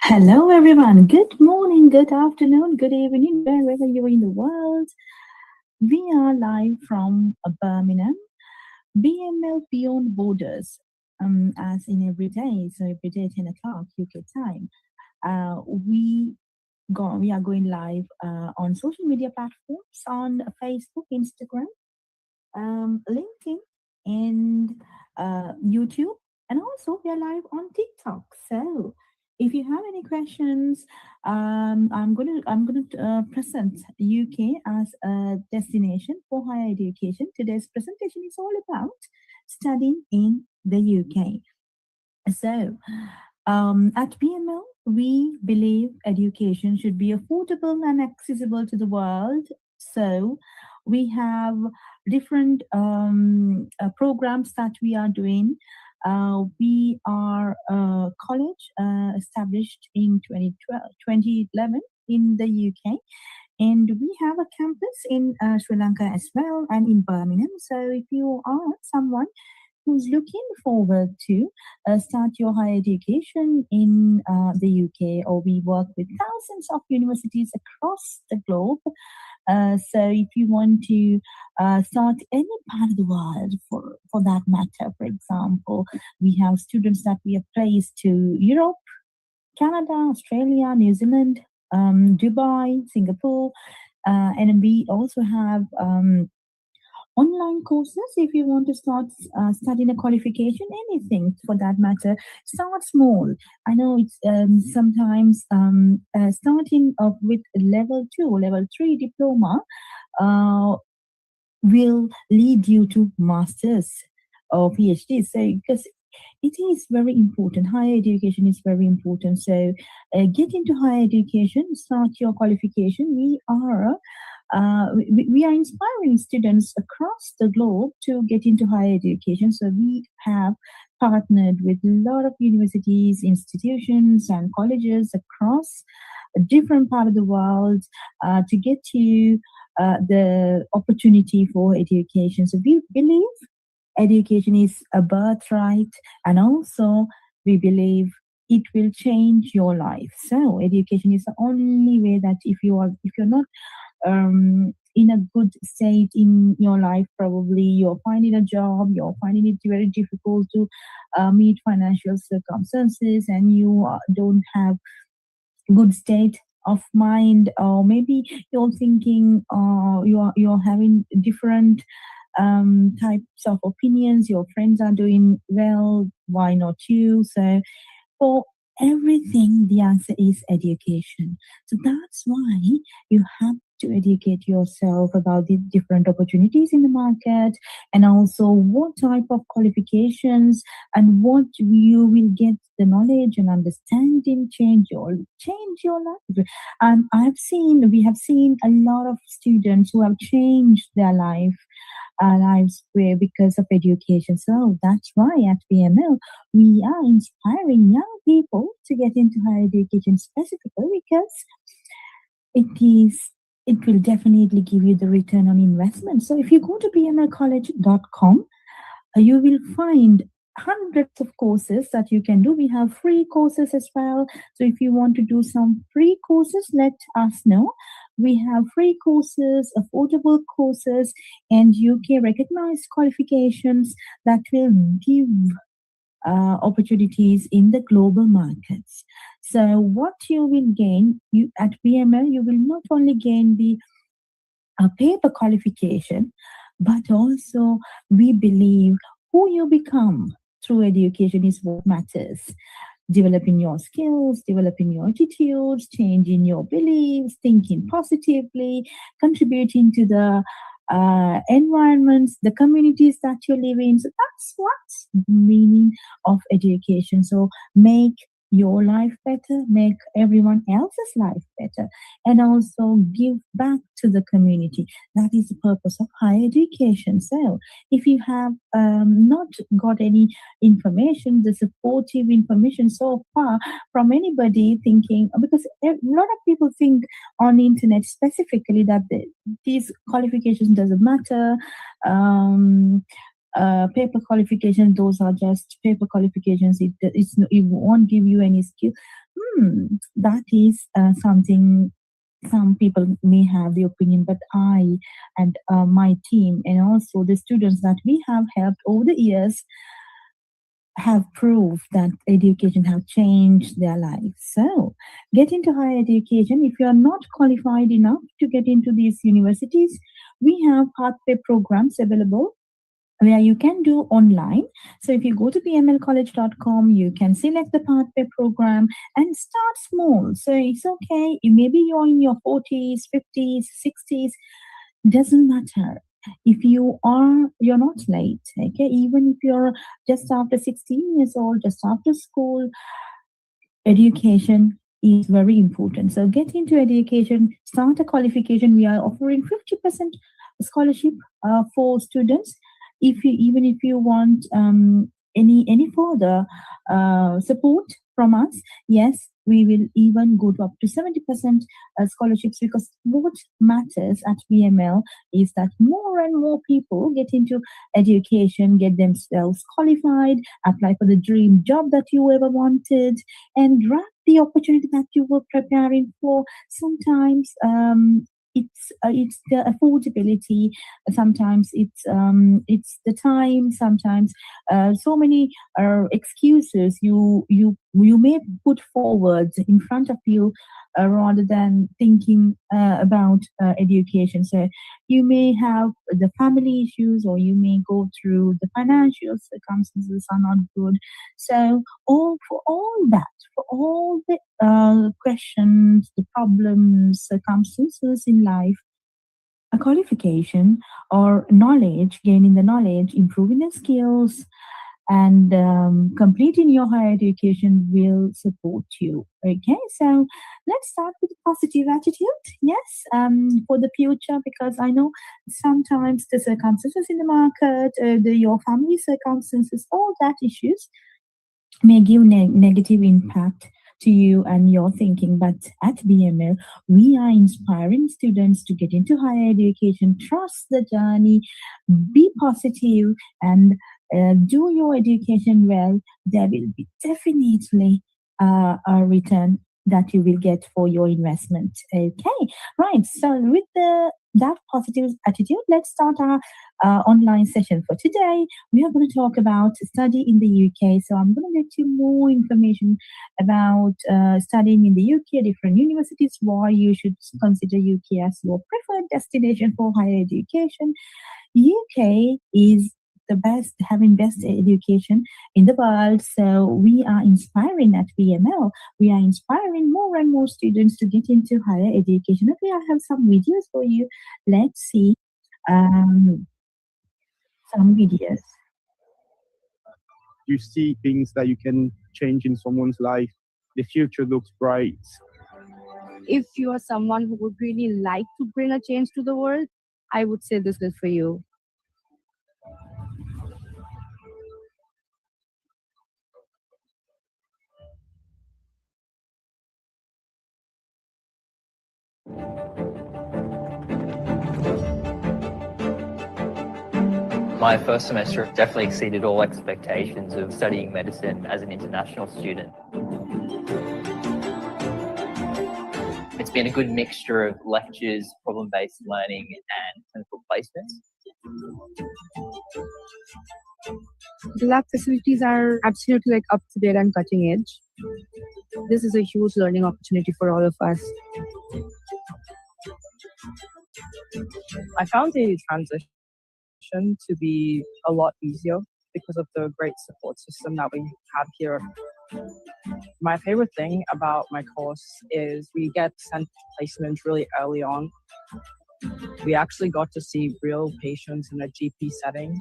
Hello, everyone. Good morning, good afternoon, good evening, wherever you're in the world. We are live from Birmingham, BML Beyond Borders, as in every day. So every day, 10 o'clock UK time. We are going live on social media platforms on Facebook, Instagram, LinkedIn, and YouTube, and also we are live on TikTok. So if you have any questions, I'm gonna present UK as a destination for higher education. Today's presentation is all about studying in the UK. So at BML, we believe education should be affordable and accessible to the world. So we have different programs that we are doing. We are a college established in 2011 in the UK, and we have a campus in Sri Lanka as well and in Birmingham. So if you are someone who's looking forward to start your higher education in the UK, or we work with thousands of universities across the globe. So if you want to start any part of the world, for that matter, for example, we have students that we have placed to Europe, Canada, Australia, New Zealand, Dubai, Singapore, and we also have online courses. If you want to start studying a qualification, anything for that matter, start small. I know it's sometimes starting off with level 2, level 3 diploma will lead you to masters or PhD. So because it is very important, higher education is very important. So get into higher education, start your qualification. We are inspiring students across the globe to get into higher education. So we have partnered with a lot of universities, institutions, and colleges across a different part of the world to get you the opportunity for education. So we believe education is a birthright, and also we believe it will change your life. So education is the only way that if you're not in a good state in your life, probably you're finding a job, you're finding it very difficult to meet financial circumstances, and you don't have good state of mind, or maybe you're thinking you're having different types of opinions. Your friends are doing well, why not you? So for everything, the answer is education. So that's why you have to educate yourself about the different opportunities in the market, and also what type of qualifications and what you will get the knowledge and understanding change your life. And we have seen a lot of students who have changed their lives were because of education. So that's why at BML we are inspiring young people to get into higher education specifically because it is it will definitely give you the return on investment. So if you go to bmlcollege.com, you will find hundreds of courses that you can do. We have free courses as well. So if you want to do some free courses, let us know. We have free courses, affordable courses, and UK recognized qualifications that will give opportunities in the global markets. So what you will gain, you at BML, you will not only gain the paper qualification, but also we believe who you become through education is what matters. Developing your skills, developing your attitudes, changing your beliefs, thinking positively, contributing to the environments, the communities that you live in. So that's what's the meaning of education. So make your life better, make everyone else's life better, and also give back to the community. That is the purpose of higher education. So if you have not got any information, the supportive information so far from anybody thinking, because a lot of people think on the internet specifically that these qualifications doesn't matter. Paper qualifications, those are just paper qualifications. It won't give you any skill. That is something some people may have the opinion, but I and my team and also the students that we have helped over the years have proved that education have changed their lives. So get into higher education. If you are not qualified enough to get into these universities, we have pathway programs available where you can do online. So if you go to bmlcollege.com, you can select the pathway program and start small. So it's okay. Maybe you're in your 40s, 50s, 60s, doesn't matter. If you're not late, okay? Even if you're just after 16 years old, just after school, education is very important. So get into education, start a qualification. We are offering 50% scholarship for students. Even if you want any further support from us, yes, we will even go to up to 70% scholarships, because what matters at BML is that more and more people get into education, get themselves qualified, apply for the dream job that you ever wanted, and grab the opportunity that you were preparing for. Sometimes it's the affordability, sometimes it's the time, sometimes so many excuses you may put forward in front of you, rather than thinking about education. So you may have the family issues, or you may go through the financial circumstances are not good. So for all the questions, the problems, circumstances in life, a qualification or knowledge, gaining the knowledge, improving the skills, and completing your higher education will support you. Okay, so let's start with positive attitude. Yes, for the future, because I know sometimes the circumstances in the market, your family circumstances, all that issues may give negative impact to you and your thinking, but at BML, we are inspiring students to get into higher education, trust the journey, be positive, and do your education well. There will be definitely a return that you will get for your investment. Okay, right. So with that positive attitude, let's start our online session for today. We are going to talk about study in the UK. So I'm going to get you more information about studying in the UK, different universities, why you should consider UK as your preferred destination for higher education. UK is the best, having best education in the world. So we are inspiring at BML. We are inspiring more and more students to get into higher education. Okay, I have some videos for you. Let's see um, some videos. You see things that you can change in someone's life. The future looks bright. If you are someone who would really like to bring a change to the world, I would say this is for you. My first semester definitely exceeded all expectations of studying medicine as an international student. It's been a good mixture of lectures, problem-based learning, and clinical placements. The lab facilities are absolutely up to date and cutting edge. This is a huge learning opportunity for all of us. I found the transition to be a lot easier because of the great support system that we have here. My favorite thing about my course is we get sent placements really early on. We actually got to see real patients in a GP setting.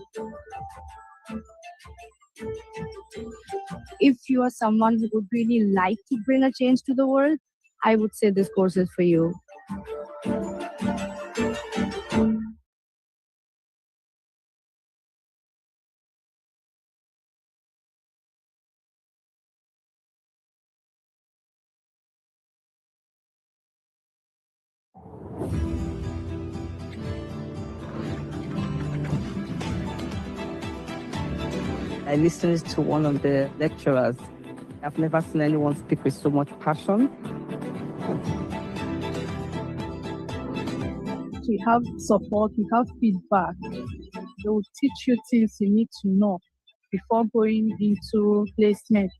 If you are someone who would really like to bring a change to the world, I would say this course is for you. I listened to one of the lecturers. I've never seen anyone speak with so much passion. We have support, we have feedback. They will teach you things you need to know before going into placement.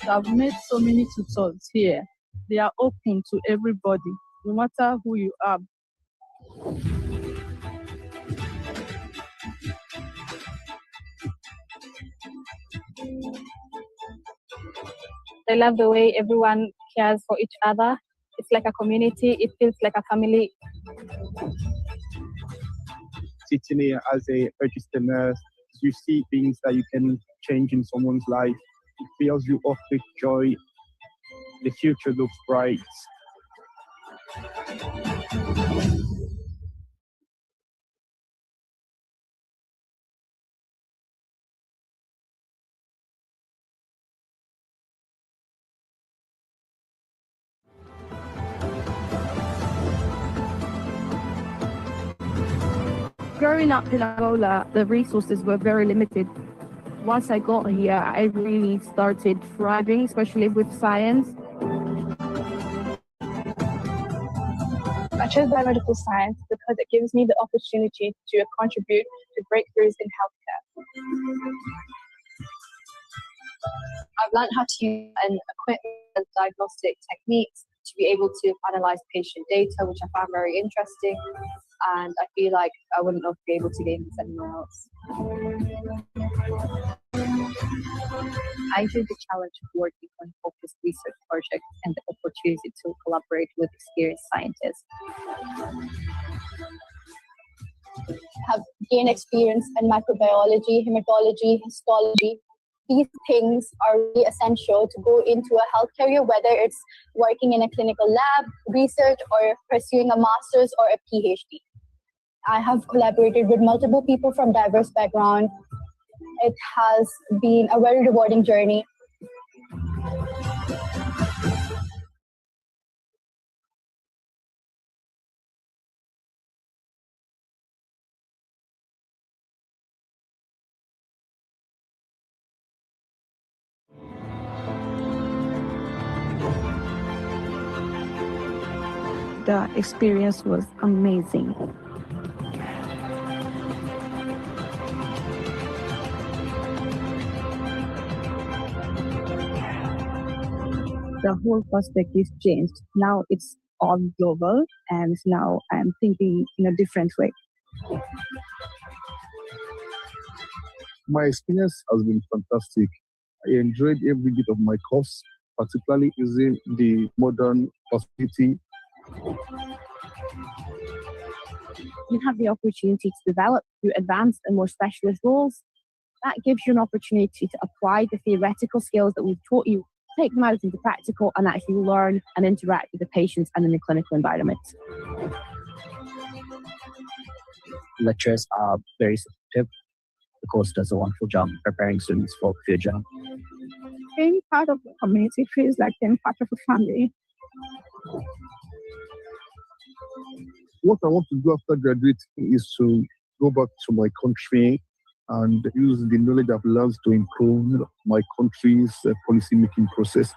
I've met so many tutors here. They are open to everybody, no matter who you are. I love the way everyone cares for each other. It's like a community. It feels like a family. Sitting here as a registered nurse, you see things that you can change in someone's life. It fills you up with joy. The future looks bright. Growing up in Angola, the resources were very limited. Once I got here, I really started thriving, especially with science. I chose biomedical science because it gives me the opportunity to contribute to breakthroughs in healthcare. I've learned how to use an equipment and diagnostic techniques to be able to analyze patient data, which I found very interesting. And I feel like I wouldn't have been able to gain this anywhere else. I feel the challenge of working on focused research projects and the opportunity to collaborate with experienced scientists. I have gained experience in microbiology, hematology, histology. These things are really essential to go into a health career, whether it's working in a clinical lab, research, or pursuing a master's or a PhD. I have collaborated with multiple people from diverse backgrounds. It has been a very rewarding journey. The experience was amazing. The whole perspective changed. Now it's all global, and now I'm thinking in a different way. My experience has been fantastic. I enjoyed every bit of my course, particularly using the modern facility. You have the opportunity to develop through advanced and more specialist roles. That gives you an opportunity to apply the theoretical skills that we've taught you, take them out into practical, and actually learn and interact with the patients and in the clinical environment. Lecturers are very supportive. The course does a wonderful job preparing students for future. Being part of the community feels like being part of a family. What I want to do after graduating is to go back to my country and use the knowledge I've learned to improve my country's policy-making process.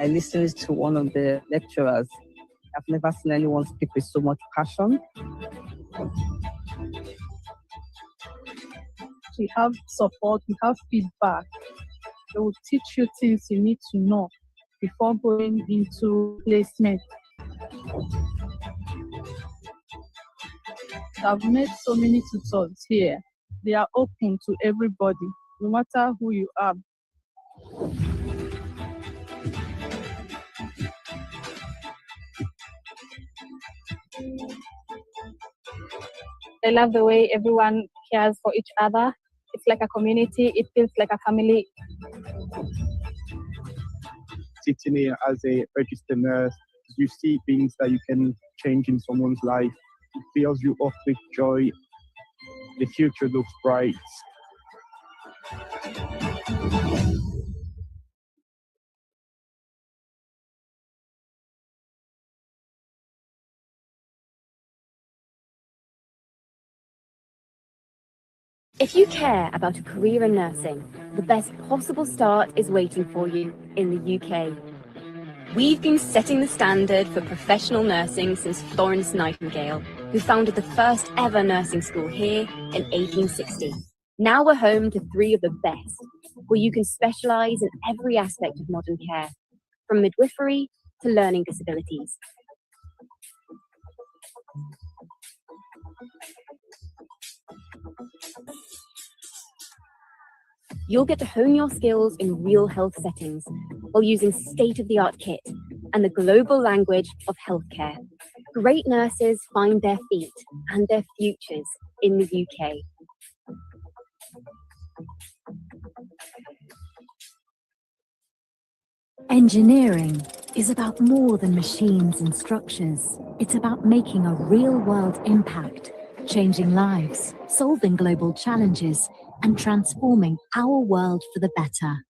I listened to one of the lecturers. I've never seen anyone speak with so much passion. We have support, we have feedback. They will teach you things you need to know before going into placement. I've met so many tutors here. They are open to everybody, no matter who you are. I love the way everyone cares for each other. It's like a community. It feels like a family. Sitting here as a registered nurse, you see things that you can change in someone's life. It fills you up with joy. The future looks bright. If you care about a career in nursing, the best possible start is waiting for you in the UK. We've been setting the standard for professional nursing since Florence Nightingale, who founded the first ever nursing school here in 1860. Now we're home to 3 of the best, where you can specialise in every aspect of modern care, from midwifery to learning disabilities. You'll get to hone your skills in real health settings while using state-of-the-art kit and the global language of healthcare. Great nurses find their feet and their futures in the UK. Engineering is about more than machines and structures. It's about making a real-world impact, changing lives, solving global challenges, and transforming our world for the better.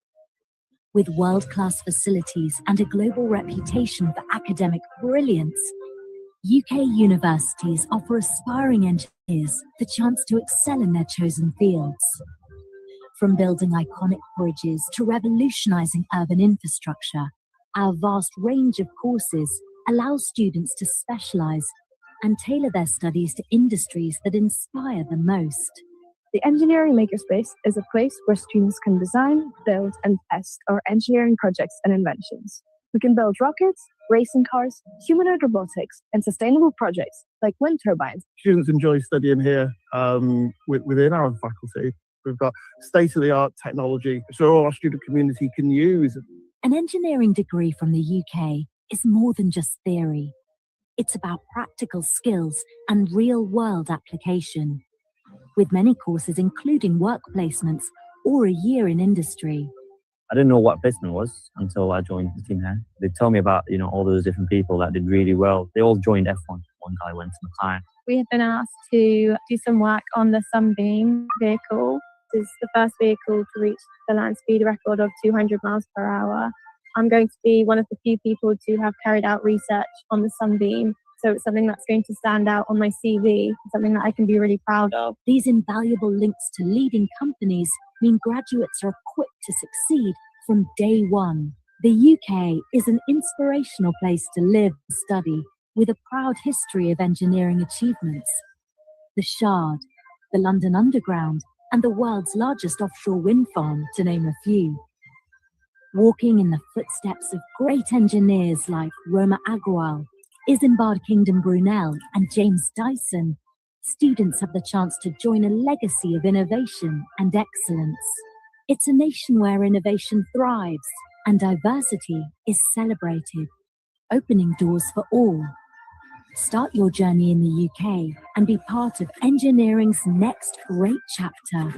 With world-class facilities and a global reputation for academic brilliance, UK universities offer aspiring engineers the chance to excel in their chosen fields. From building iconic bridges to revolutionizing urban infrastructure, our vast range of courses allows students to specialize and tailor their studies to industries that inspire them most. The Engineering Makerspace is a place where students can design, build, and test our engineering projects and inventions. We can build rockets, racing cars, humanoid robotics, and sustainable projects like wind turbines. Students enjoy studying here within our faculty. We've got state-of-the-art technology, so all our student community can use. An engineering degree from the UK is more than just theory. It's about practical skills and real-world application, with many courses including work placements or a year in industry. I didn't know what placement was until I joined the team here. They told me about, all those different people that did really well. They all joined F1. One guy went to McLaren. We have been asked to do some work on the Sunbeam vehicle. This is the first vehicle to reach the land speed record of 200 miles per hour. I'm going to be one of the few people to have carried out research on the Sunbeam. So it's something that's going to stand out on my CV, something that I can be really proud of. These invaluable links to leading companies mean graduates are equipped to succeed from day one. The UK is an inspirational place to live and study, with a proud history of engineering achievements. The Shard, the London Underground, and the world's largest offshore wind farm, to name a few. Walking in the footsteps of great engineers like Roma Agrawal, Isambard Kingdom Brunel, and James Dyson, students have the chance to join a legacy of innovation and excellence. It's a nation where innovation thrives and diversity is celebrated, opening doors for all. Start your journey in the UK and be part of engineering's next great chapter.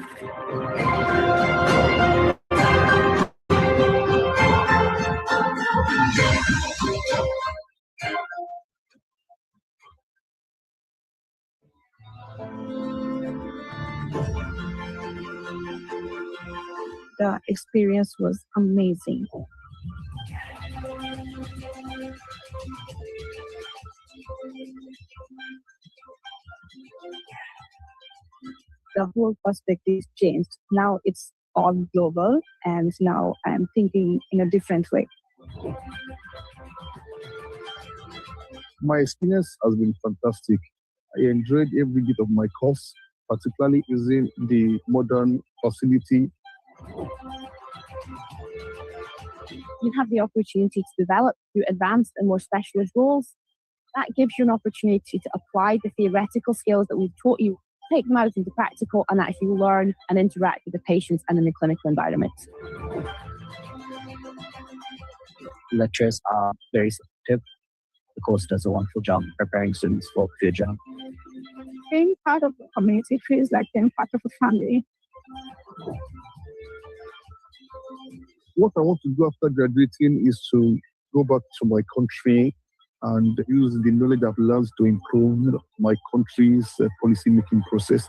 The experience was amazing. The whole perspective changed. Now it's all global, and now I'm thinking in a different way. My experience has been fantastic. I enjoyed every bit of my course, particularly using the modern facility. you have the opportunity to develop through advanced and more specialist roles. That gives you an opportunity to apply the theoretical skills that we've taught you, take them out into practical, and actually learn and interact with the patients and in the clinical environment. Lecturers are very supportive. The course does a wonderful job preparing students for the job. Being part of the community feels like being part of a family. What I want to do after graduating is to go back to my country and use the knowledge I've learned to improve my country's policy-making process.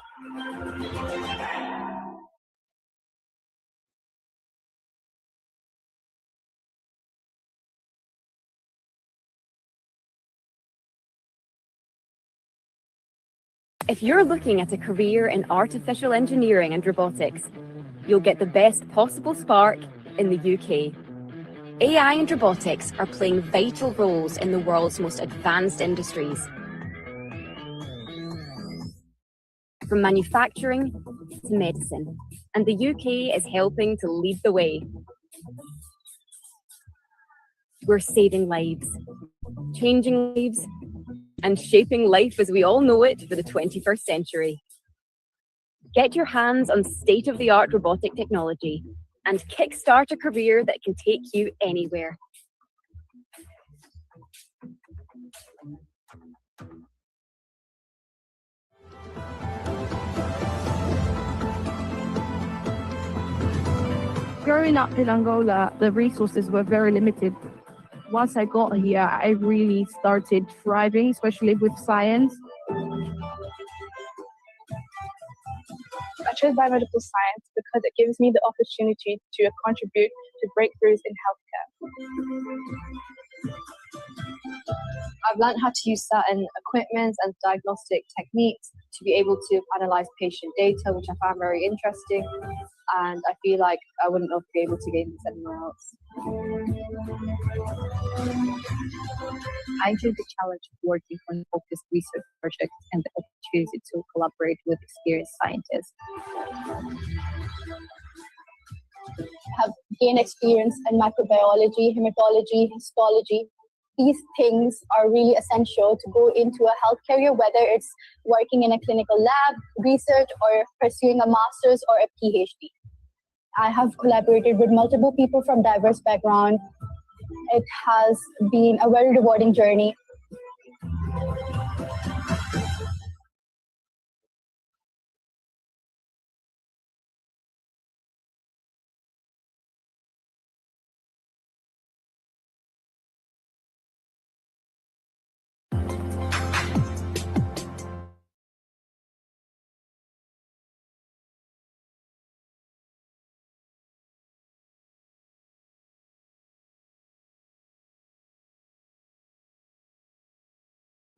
If you're looking at a career in artificial engineering and robotics, you'll get the best possible spark in the UK. AI and robotics are playing vital roles in the world's most advanced industries. From manufacturing to medicine, and the UK is helping to lead the way. We're saving lives, changing lives, and shaping life as we all know it for the 21st century. Get your hands on state-of-the-art robotic technology and kickstart a career that can take you anywhere. Growing up in Angola, the resources were very limited. Once I got here, I really started thriving, especially with science. I chose biomedical science because it gives me the opportunity to contribute to breakthroughs in healthcare. I've learned how to use certain equipment and diagnostic techniques to be able to analyze patient data, which I found very interesting, and I feel like I wouldn't have been able to gain this anywhere else. I enjoyed the challenge of working on focused research projects and the opportunity to collaborate with experienced scientists. Have gained experience in microbiology, hematology, histology. These things are really essential to go into a health career, whether it's working in a clinical lab, research, or pursuing a master's or a PhD. I have collaborated with multiple people from diverse backgrounds. It has been a very rewarding journey.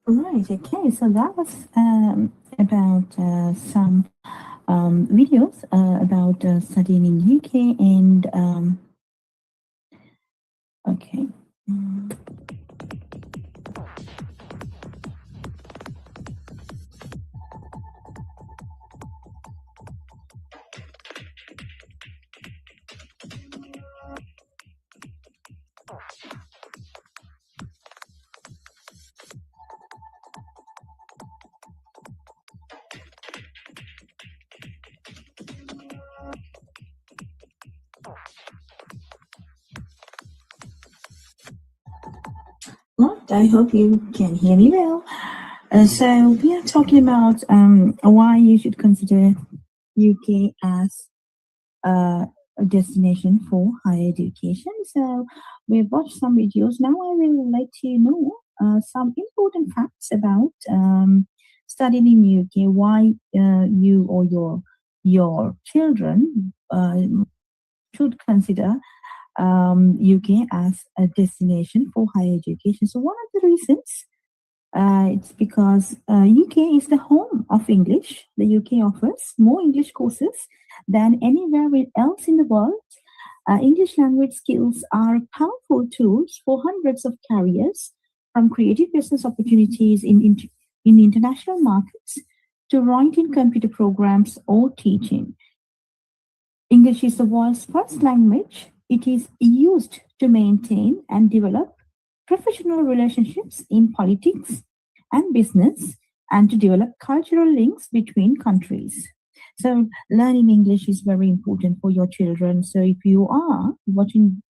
Right, okay, so that was about some videos about studying in UK and okay. Right, I hope you can hear me well. So we are talking about why you should consider UK as a destination for higher education. So we've watched some videos. Now I will let you know some important facts about studying in UK. Why you or your children should consider UK as a destination for higher education. So one of the reasons it's because UK is the home of English. The UK offers more English courses than anywhere else in the world. English language skills are powerful tools for hundreds of careers, from creative business opportunities in international markets to writing computer programs or teaching. English is the world's first language it is used to maintain and develop professional relationships in politics and business and to develop cultural links between countries. So, learning English is very important for your children. So, if you are watching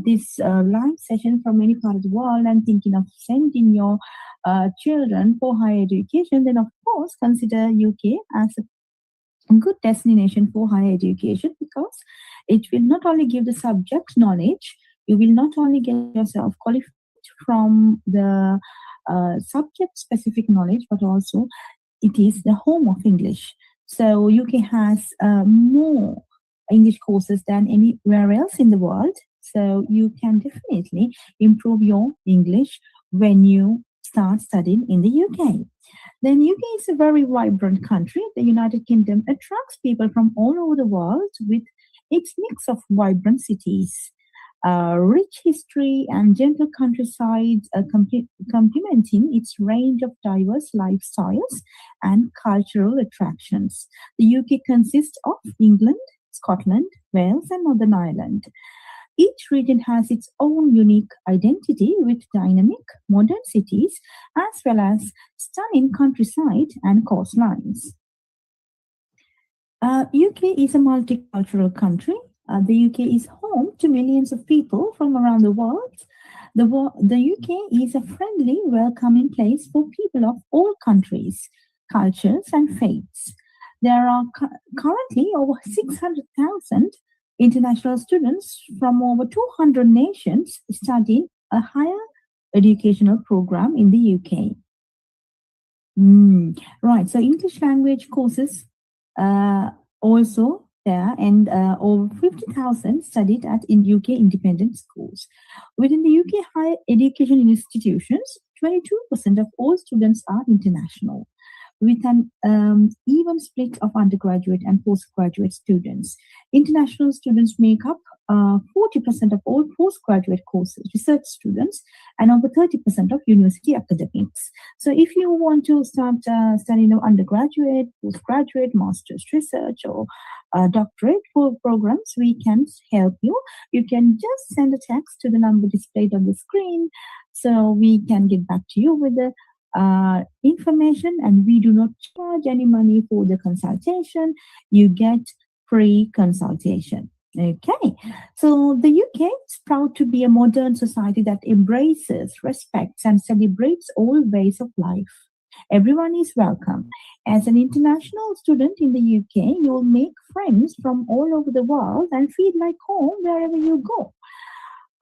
this live session from any part of the world and thinking of sending your children for higher education, then of course consider UK as a good destination for higher education because it will not only give the subject knowledge, you will not only get yourself qualified from the subject specific knowledge, but also it is the home of English. So UK has more English courses than anywhere else in the world. So you can definitely improve your English when you start studying in the UK. Then UK is a very vibrant country. The United Kingdom attracts people from all over the world with its mix of vibrant cities, rich history and gentle countryside complementing its range of diverse lifestyles and cultural attractions. The UK consists of England, Scotland, Wales, and Northern Ireland. Each region has its own unique identity with dynamic modern cities as well as stunning countryside and coastlines. UK is a multicultural country. The UK is home to millions of people from around the world. The UK is a friendly, welcoming place for people of all countries, cultures, and faiths. There are currently over 600,000 international students from over 200 nations studying a higher educational program in the UK. Right, so English language courses also there, and over 50,000 studied in UK independent schools. Within the UK higher education institutions, 22% of all students are international, with an even split of undergraduate and postgraduate students. International students make up 40% of all postgraduate courses, research students, and over 30% of university academics. So if you want to start studying undergraduate, postgraduate, master's research, or doctorate programs, we can help you. You can just send a text to the number displayed on the screen so we can get back to you with the information, and we do not charge any money for the consultation. You get free consultation. Okay, so the UK is proud to be a modern society that embraces, respects, and celebrates all ways of life. Everyone is welcome. As an international student in the UK, you'll make friends from all over the world and feel like home wherever you go.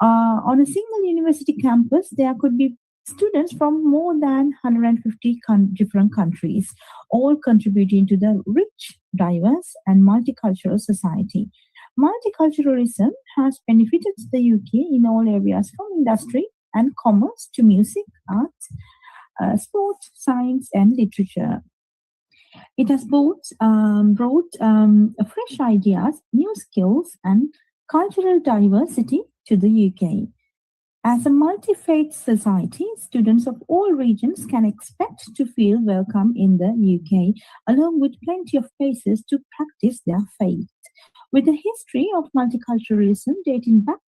On a single university campus, there could be students from more than 150 different countries, all contributing to the rich, diverse, and multicultural society. Multiculturalism has benefited the UK in all areas from industry and commerce to music, art, sport, science, and literature. It has brought fresh ideas, new skills, and cultural diversity to the UK. As a multi-faith society, students of all regions can expect to feel welcome in the UK, along with plenty of places to practice their faith. With a history of multiculturalism dating back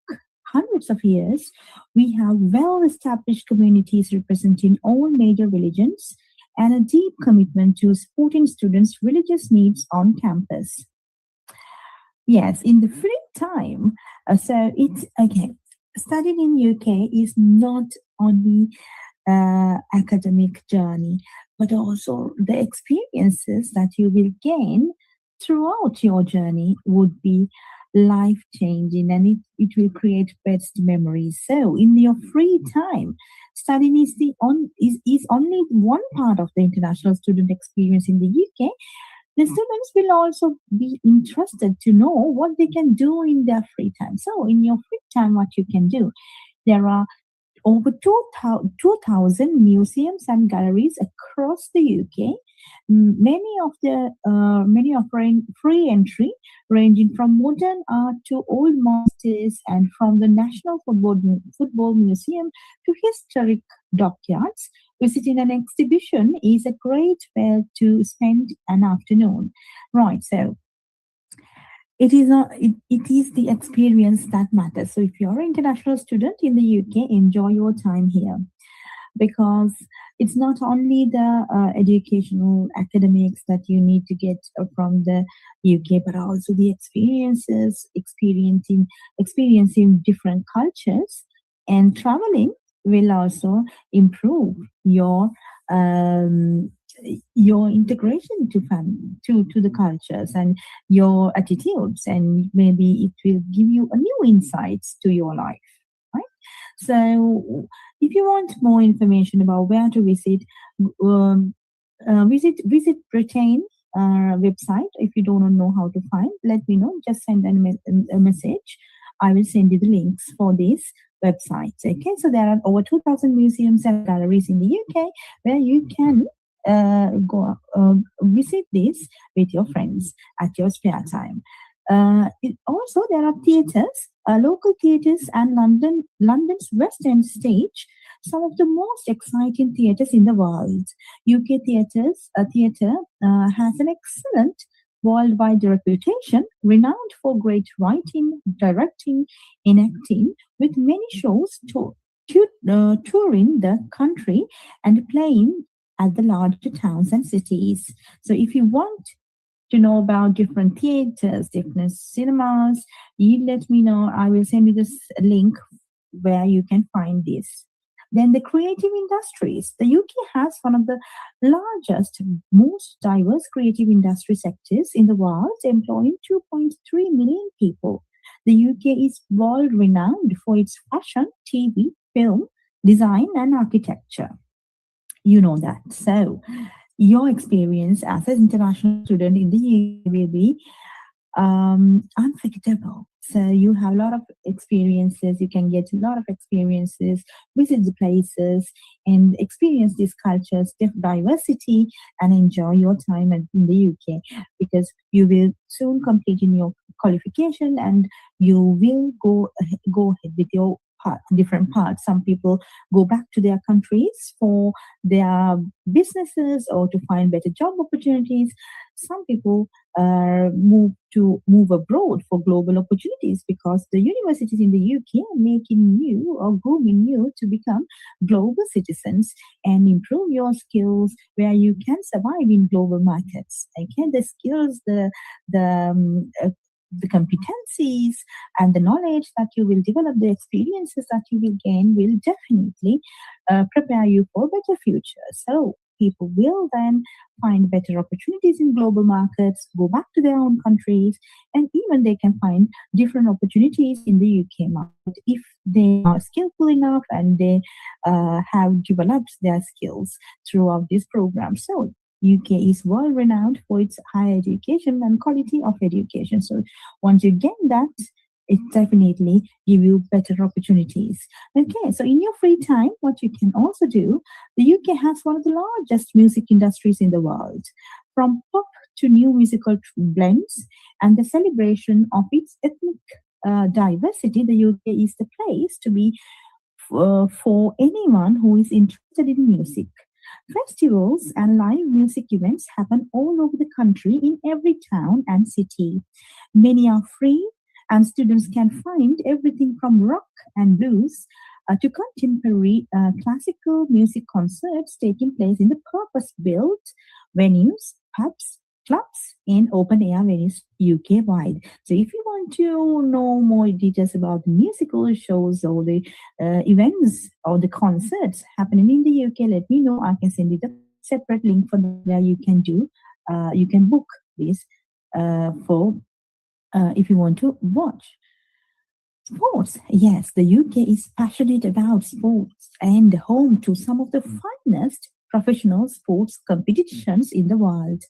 hundreds of years, we have well-established communities representing all major religions and a deep commitment to supporting students' religious needs on campus. Yes, in the free time, so it's okay. Studying in UK is not only academic journey, but also the experiences that you will gain throughout your journey would be life-changing, and it will create best memories. So in your free time, studying is only one part of the international student experience in the UK. The students will also be interested to know what they can do in their free time. So in your free time, what you can do, there are over 2,000 museums and galleries across the UK. Many offering free entry, ranging from modern art to old masters, and from the National Football Museum to historic dockyards. Visiting an exhibition is a great way to spend an afternoon. Right, so it is the experience that matters. So if you're an international student in the UK, enjoy your time here, because it's not only the educational academics that you need to get from the UK, but also the experiences, experiencing different cultures, and traveling will also improve um, your integration to to the cultures and your attitudes, and maybe it will give you a new insights to your life, right? So if you want more information about where to visit, um, visit Britain website. If you don't know how to find, let me know. Just send a message. I will send you the links for this website. Okay, so there are over 2,000 museums and galleries in the UK where you can go visit this with your friends at your spare time. Also, there are theatres, local theatres, and London's West End stage, some of the most exciting theatres in the world. UK theatre has an excellent worldwide reputation, renowned for great writing, directing, and acting, with many shows touring the country and playing at the larger towns and cities. So, if you want to know about different theaters, different cinemas, you let me know. I will send you this link where you can find this. Then the creative industries. The UK has one of the largest, most diverse creative industry sectors in the world, employing 2.3 million people. The UK is world renowned for its fashion, TV, film, design, and architecture. You know that. So, your experience as an international student in the UK will be unforgettable. So you have a lot of experiences. You can get a lot of experiences, visit the places, and experience these cultures, diversity, and enjoy your time in the UK, because you will soon complete in your qualification and you will go ahead with your different parts. Some people go back to their countries for their businesses or to find better job opportunities. Some people move abroad for global opportunities, because the universities in the UK are making you or grooming you to become global citizens and improve your skills where you can survive in global markets. Okay, the skills, the competencies and the knowledge that you will develop, the experiences that you will gain, will definitely prepare you for a better future. So people will then find better opportunities in global markets, go back to their own countries, and even they can find different opportunities in the UK market if they are skillful enough and they have developed their skills throughout this program. So UK is world renowned for its higher education and quality of education. So once you get that, it definitely give you better opportunities. Okay, so in your free time, what you can also do, the UK has one of the largest music industries in the world. From pop to new musical blends and the celebration of its ethnic diversity, the UK is the place to be for anyone who is interested in music. Festivals and live music events happen all over the country in every town and city. Many are free, and students can find everything from rock and blues to contemporary classical music concerts taking place in the purpose-built venues, pubs, clubs, and open-air venues UK-wide. So if you want to know more details about the musical shows or the events or the concerts happening in the UK, let me know. I can send you the separate link for where you can you can book this for if you want to watch. Sports. Yes, the UK is passionate about sports and home to some of the finest professional sports competitions in the world.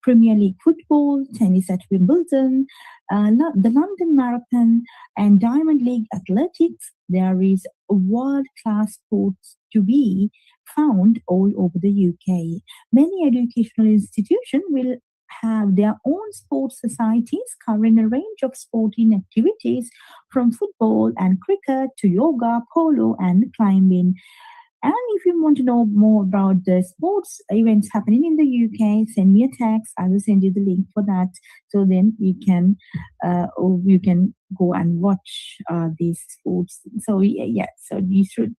Premier League football, tennis at Wimbledon, the London Marathon, and Diamond League athletics. There is world-class sports to be found all over the UK. Many educational institutions will have their own sports societies covering a range of sporting activities from football and cricket to yoga, polo, and climbing. And if you want to know more about the sports events happening in the UK, send me a text. I will send you the link for that. So then you can go and watch these sports. So yeah, so you should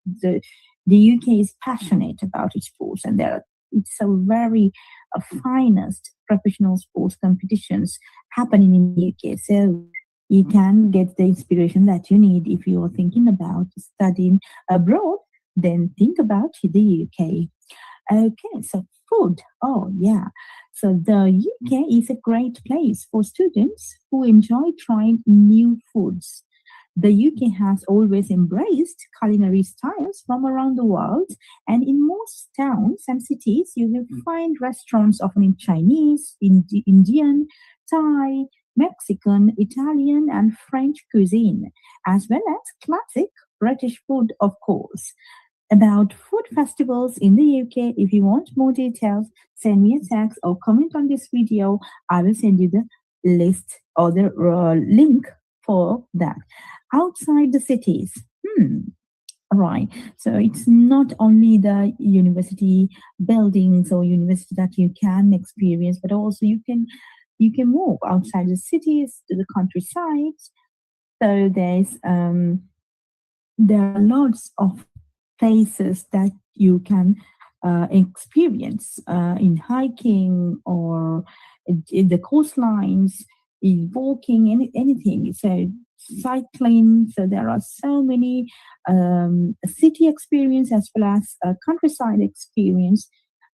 the UK is passionate about its sports, and it's a very finest professional sports competitions happening in the UK. So you can get the inspiration that you need if you are thinking about studying abroad. Then think about the UK. Okay, so food. Oh yeah. So the UK is a great place for students who enjoy trying new foods. The UK has always embraced culinary styles from around the world, and in most towns and cities, you will find restaurants offering Chinese, Indian, Thai, Mexican, Italian, and French cuisine, as well as classic British food, of course. About food festivals in the UK, if you want more details, send me a text or comment on this video. I will send you the list or the link for that. Outside the cities, right. So it's not only the university buildings or university that you can experience, but also you can move outside the cities to the countryside. So there are lots of places that you can experience in hiking or in the coastlines, in walking, anything. So cycling. So there are so many city experience as well as countryside experience.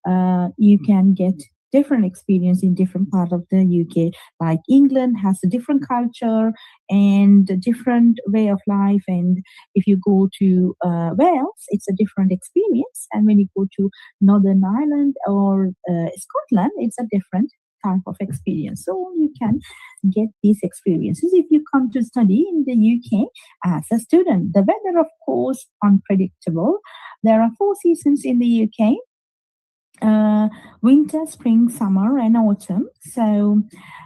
You can get different experience in different part of the UK. Like England has a different culture and a different way of life. And if you go to Wales, it's a different experience. And when you go to Northern Ireland or Scotland, it's a different type of experience. So you can get these experiences if you come to study in the UK as a student. The weather, of course, unpredictable. There are 4 seasons in the UK. Winter, spring, summer, and autumn. So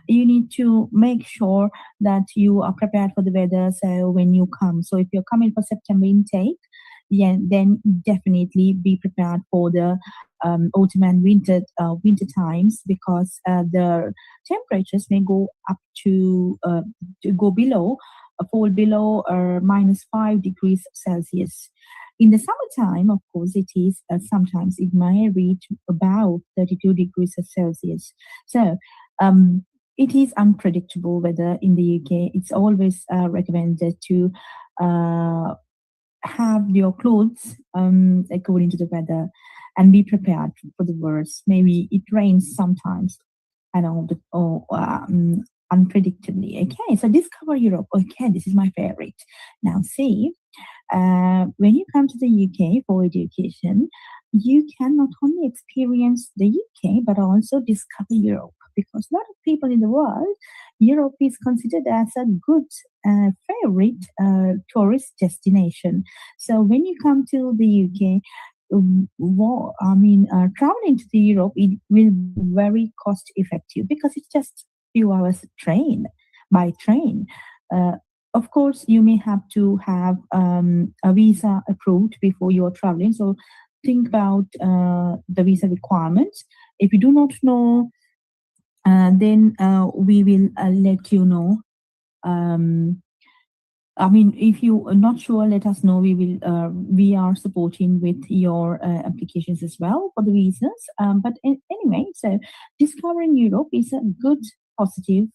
you need to make sure that you are prepared for the weather. So when you come, so if you're coming for September intake, then definitely be prepared for the autumn and winter times, because the temperatures may go up to go below, fall below or -5 degrees Celsius. In the summertime, of course, it is sometimes it may reach about 32 degrees Celsius. So it is unpredictable weather in the UK. It's always recommended to have your clothes according to the weather and be prepared for the worst. Maybe it rains sometimes and unpredictably. Okay, so discover Europe. Okay, this is my favorite. Now see. When you come to the UK for education, you can not only experience the UK but also discover Europe, because a lot of people in the world, Europe is considered as a good favorite tourist destination. So when you come to the UK, traveling to the Europe, it will be very cost effective because it's just few hours by train. Of course, you may have to have a visa approved before you're traveling. So think about the visa requirements. If you do not know, then we will let you know. If you are not sure, let us know. We are supporting with your applications as well for the visas. But anyway, so discovering Europe is a good, positive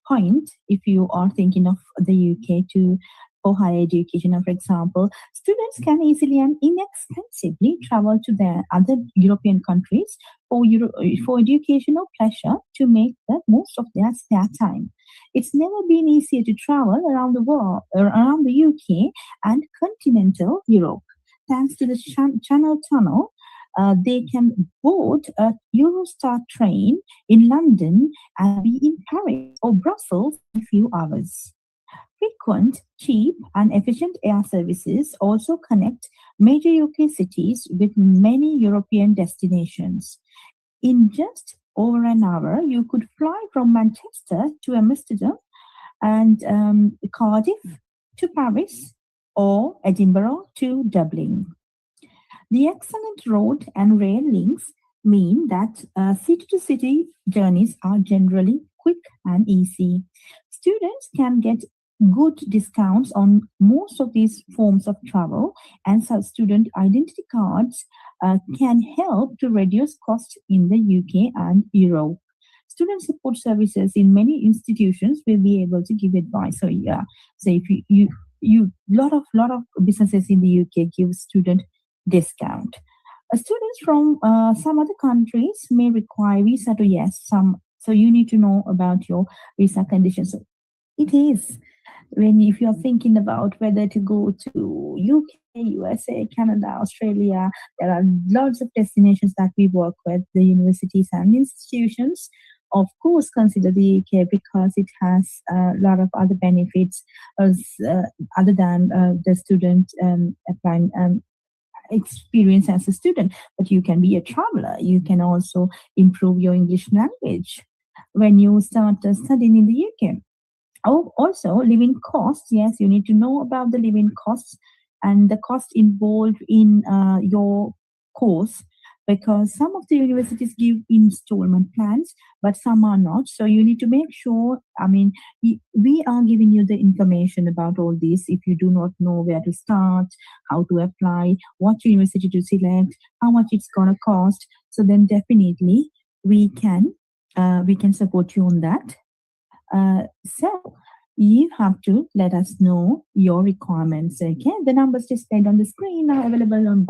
point if you are thinking of the UK for higher education. For example, students can easily and inexpensively travel to the other European countries for education or pleasure to make the most of their spare time. It's never been easier to travel around the world, around the UK and continental Europe. Thanks to the Channel Tunnel, they can board a Eurostar train in London and be in Paris or Brussels in a few hours. Frequent, cheap, and efficient air services also connect major UK cities with many European destinations. In just over an hour, you could fly from Manchester to Amsterdam and Cardiff to Paris or Edinburgh to Dublin. The excellent road and rail links mean that city-to-city journeys are generally quick and easy. Students can get good discounts on most of these forms of travel, and such student identity cards can help to reduce costs in the UK and Europe. Student support services in many institutions will be able to give advice. So yeah, so if you lot of businesses in the UK give student discount. Students from some other countries may require visa to yes some. So you need to know about your visa conditions. So it is when if you're thinking about whether to go to UK, USA, Canada, Australia, there are lots of destinations that we work with, the universities and institutions. Of course, consider the UK because it has a lot of other benefits as, other than the student applying experience as a student. But you can be a traveler. You can also improve your English language when you start studying in the UK. Oh, also, living costs. Yes, you need to know about the living costs and the cost involved in your course because some of the universities give installment plans, but some are not. So you need to make sure, I mean, we are giving you the information about all this. If you do not know where to start, how to apply, what university to select, how much it's going to cost, so then definitely we can support you on that. So you have to let us know your requirements. Okay, the numbers displayed on the screen are available on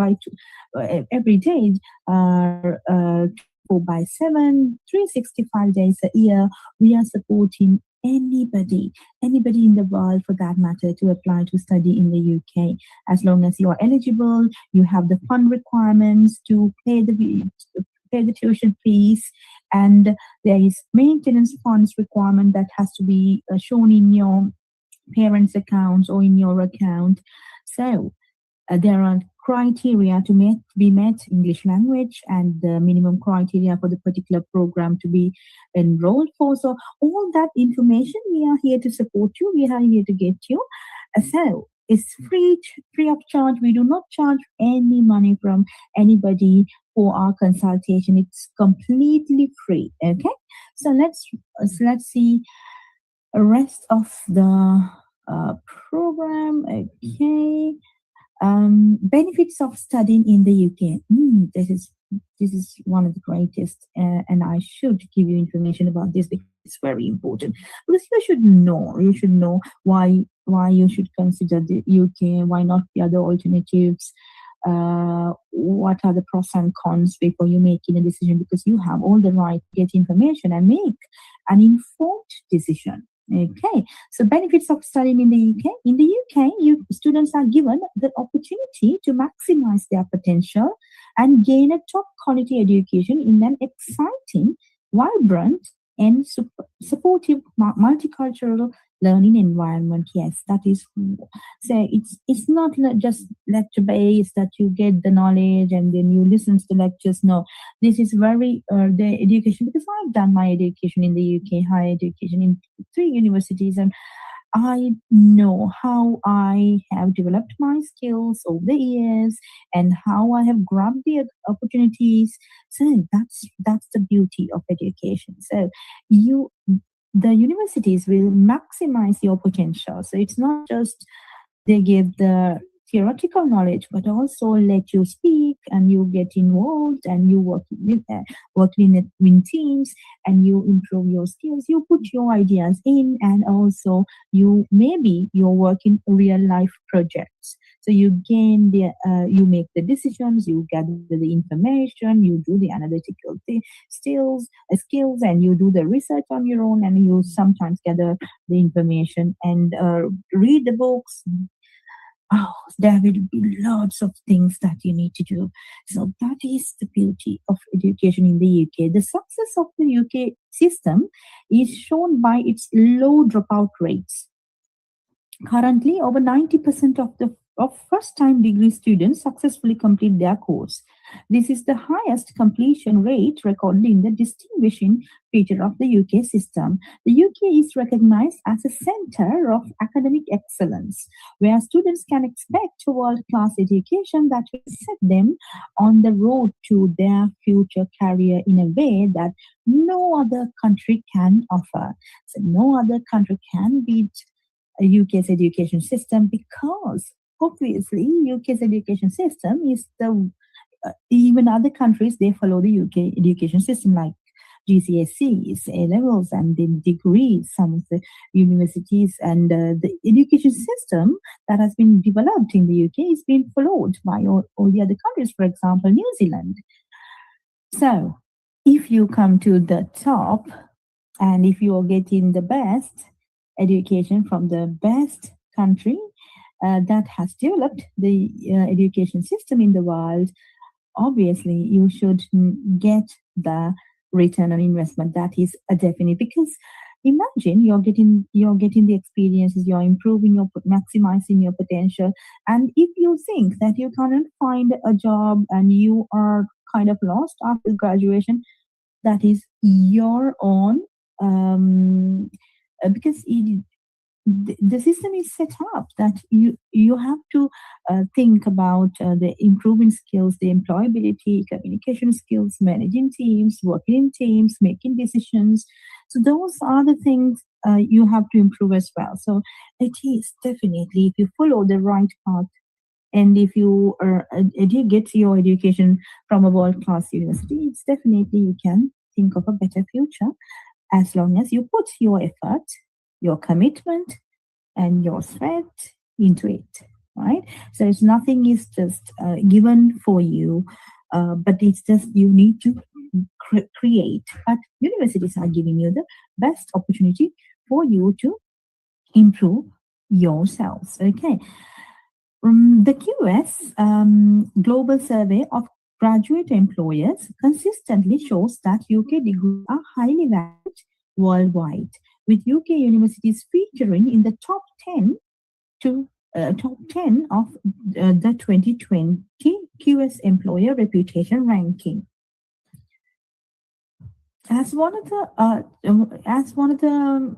every day, 4/7, 365 days a year. We are supporting anybody in the world for that matter to apply to study in the UK. As long as you are eligible, you have the fund requirements to pay the tuition fees, and there is maintenance funds requirement that has to be shown in your parents' accounts or in your account. So there are criteria to be met, English language, and the minimum criteria for the particular program to be enrolled for. So all that information, we are here to support you. We are here to get you. So it's free of charge. We do not charge any money from anybody for our consultation. It's completely free. Okay, so let's see the rest of the program. Okay, benefits of studying in the UK. This is one of the greatest, and I should give you information about this because it's very important. Because you should know why you should consider the UK, why not the other alternatives. What are the pros and cons before you making a decision, because you have all the right to get information and make an informed decision. Okay, so benefits of studying in the UK. In the UK, students are given the opportunity to maximize their potential and gain a top quality education in an exciting, vibrant, and supportive multicultural learning environment. Yes, that is. So it's not just lecture based that you get the knowledge and then you listen to the lectures. No, this is very the education, because I've done my education in the UK, higher education in 3 universities, and I know how I have developed my skills over the years and how I have grabbed the opportunities. So that's the beauty of education. So the universities will maximize your potential. So it's not just they give the theoretical knowledge, but also let you speak and you get involved and you work in teams and you improve your skills. You put your ideas in, and also you work in real life projects. So you gain you make the decisions, you gather the information, you do the analytical skills, and you do the research on your own, and you sometimes gather the information and read the books. Oh, there will be lots of things that you need to do. So that is the beauty of education in the UK. The success of the UK system is shown by its low dropout rates. Currently, over 90% of the of first-time degree students successfully complete their course. This is the highest completion rate recorded in the distinguishing feature of the UK system. The UK is recognized as a center of academic excellence, where students can expect a world-class education that will set them on the road to their future career in a way that no other country can offer. So no other country can beat UK's education system because obviously UK's education system is the even other countries they follow the UK education system like GCSEs, A levels, and then degrees. Some of the universities and the education system that has been developed in the UK is being followed by all the other countries. For example, New Zealand. So, if you come to the top, and if you are getting the best education from the best country that has developed the education system in the world, obviously you should get the return on investment. That is a definite, because imagine you're getting the experiences, you're improving, you're maximizing your potential, and if you think that you cannot find a job and you are kind of lost after graduation, that is your own because the system is set up that you have to think about the improving skills, the employability, communication skills, managing teams, working in teams, making decisions. So those are the things you have to improve as well. So it is definitely, if you follow the right path, and if you get your education from a world-class university, it's definitely you can think of a better future as long as you put your effort, your commitment, and your sweat into it, right? So it's nothing is just given for you, but it's just you need to create. But universities are giving you the best opportunity for you to improve yourselves. Okay. The QS Global Survey of Graduate Employers consistently shows that UK degrees are highly valued worldwide, with UK universities featuring in the top 10 of the 2020 QS Employer Reputation Ranking. As one of the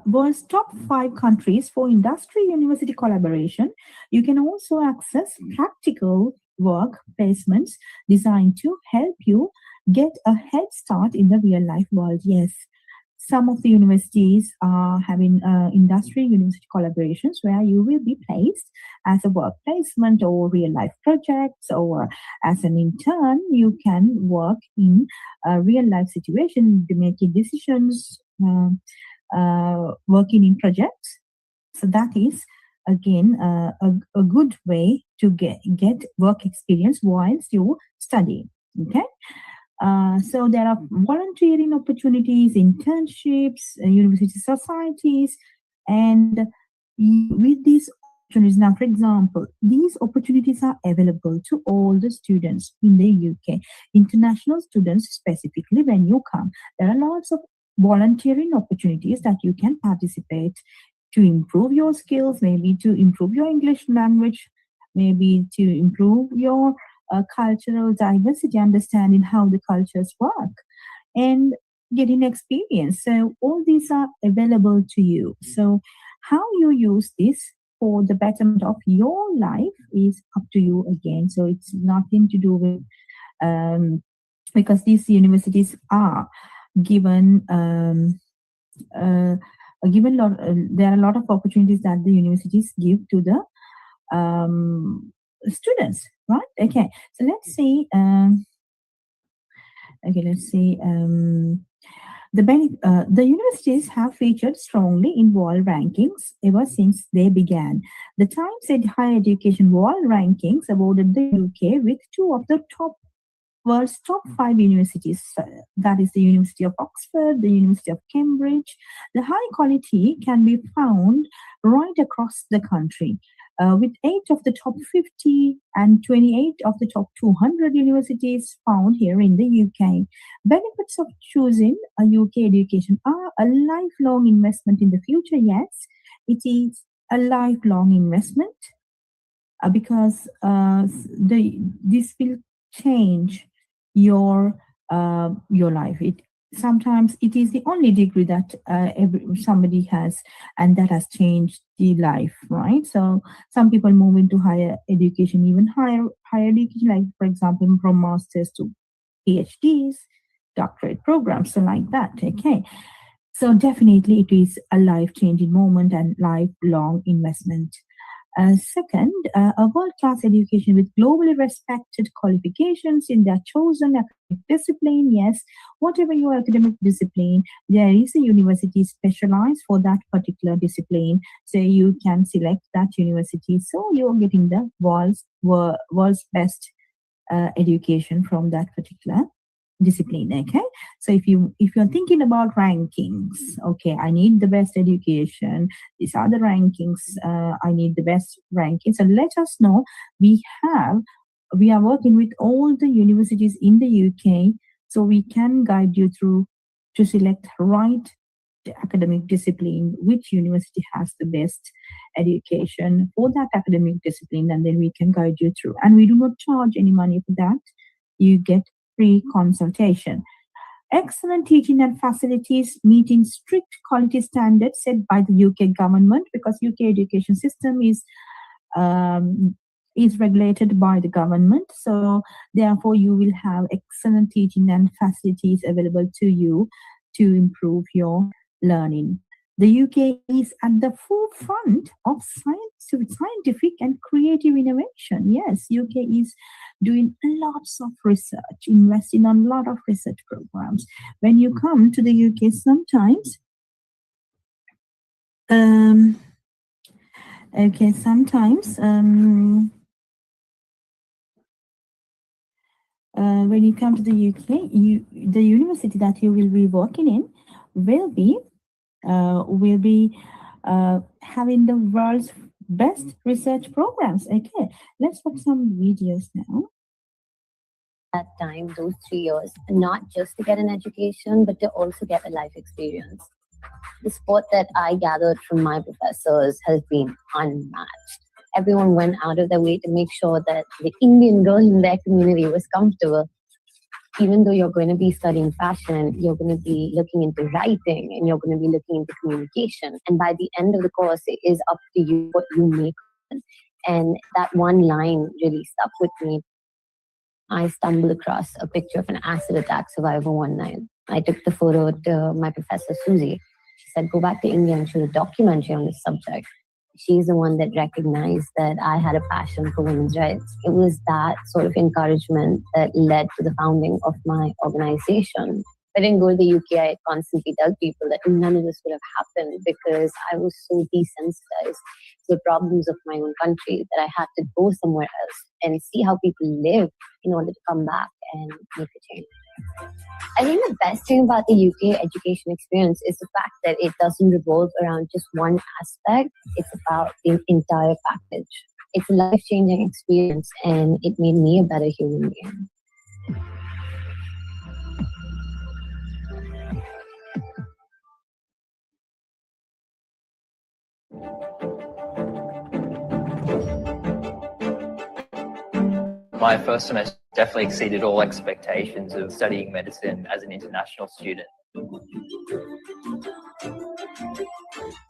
world's top 5 countries for industry-university collaboration, you can also access practical work placements designed to help you get a head start in the real-life world. Yes, some of the universities are having industry-university collaborations where you will be placed as a work placement or real-life projects, or as an intern, you can work in a real-life situation, making decisions, working in projects. So that is again a good way to get work experience whilst you study. Okay. So there are volunteering opportunities, internships, university societies, and with these opportunities, now for example, these opportunities are available to all the students in the UK, international students specifically. When you come, there are lots of volunteering opportunities that you can participate to improve your skills, maybe to improve your English language, maybe to improve your cultural diversity, understanding how the cultures work, and getting experience. So all these are available to you. So how you use this for the betterment of your life is up to you again. So it's nothing to do with because these universities are given there are a lot of opportunities that the universities give to the students, right? Okay, so let's see. The universities have featured strongly in world rankings ever since they began. The Times said Higher Education World Rankings awarded the UK with 2 of the world's top 5 universities. That is the University of Oxford, the University of Cambridge. The high quality can be found right across the country, with 8 of the top 50 and 28 of the top 200 universities found here in the UK. Benefits of choosing a UK education are a lifelong investment in the future. Yes, it is a lifelong investment. because this will change your life. Sometimes it is the only degree that somebody has, and that has changed the life, right? So some people move into higher education, even higher education, like for example from masters to PhDs, doctorate programs, so like that. Okay, so definitely it is a life-changing moment and lifelong investment. Second, a world-class education with globally respected qualifications in their chosen academic discipline. Yes, whatever your academic discipline, there is a university specialized for that particular discipline. So you can select that university. So you're getting the world's best education from that particular discipline. Okay, so if you're thinking about rankings, okay, I need the best education, these are the rankings, I need the best rankings, so let us know. We are working with all the universities in the UK, so we can guide you through to select right academic discipline, which university has the best education for that academic discipline, and then we can guide you through, and we do not charge any money for that. You get free consultation. Excellent teaching and facilities meeting strict quality standards set by the UK government, because UK education system is regulated by the government. So therefore you will have excellent teaching and facilities available to you to improve your learning. The UK is at the forefront of scientific and creative innovation. Yes, UK is doing lots of research, investing on a lot of research programs. When you come to the UK, sometimes, when you come to the UK, the university that you will be working in will be having the world's best research programs. Okay, let's watch some videos now. That time, those 3 years, not just to get an education, but to also get a life experience. The support that I gathered from my professors has been unmatched. Everyone went out of their way to make sure that the Indian girl in their community was comfortable. Even though you're going to be studying fashion, you're going to be looking into writing, and you're going to be looking into communication. And by the end of the course, it is up to you what you make of it. And that one line really stuck with me. I stumbled across a picture of an acid attack survivor one night. I took the photo to my professor, Susie. She said, go back to India and shoot a documentary on this subject. She's the one that recognized that I had a passion for women's rights. It was that sort of encouragement that led to the founding of my organization. If I didn't go to the UK, I constantly tell people that none of this would have happened because I was so desensitized to the problems of my own country that I had to go somewhere else and see how people live in order to come back and make a change. I think the best thing about the UK education experience is the fact that it doesn't revolve around just one aspect. It's about the entire package. It's a life-changing experience, and it made me a better human being. My first semester definitely exceeded all expectations of studying medicine as an international student.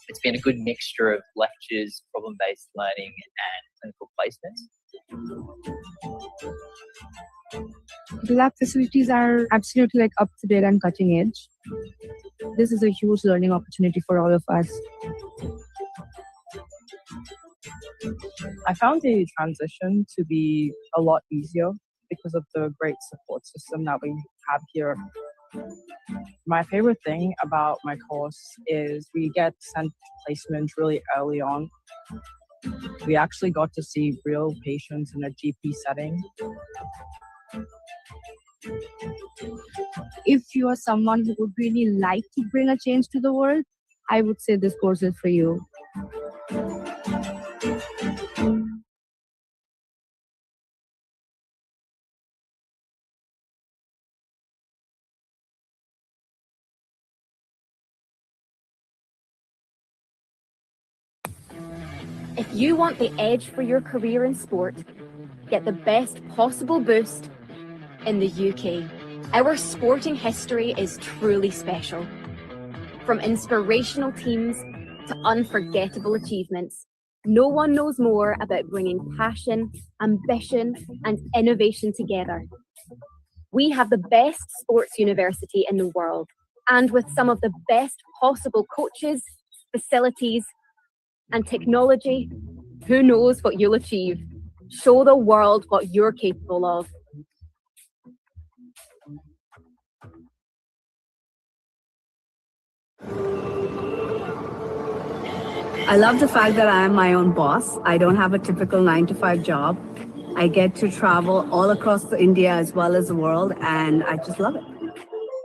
It's been a good mixture of lectures, problem-based learning, and clinical placements. The lab facilities are absolutely like up to date and cutting edge. This is a huge learning opportunity for all of us. I found the transition to be a lot easier because of the great support system that we have here. My favorite thing about my course is we get sent placement really early on. We actually got to see real patients in a GP setting. If you are someone who would really like to bring a change to the world, I would say this course is for you. If you want the edge for your career in sport, get the best possible boost in the UK. Our sporting history is truly special. From inspirational teams to unforgettable achievements, no one knows more about bringing passion, ambition, and innovation together. We have the best sports university in the world, and with some of the best possible coaches, facilities, and technology, who knows what you'll achieve? Show the world what you're capable of. I love the fact that I am my own boss. I don't have a typical 9-to-5 job. I get to travel all across India as well as the world, and I just love it.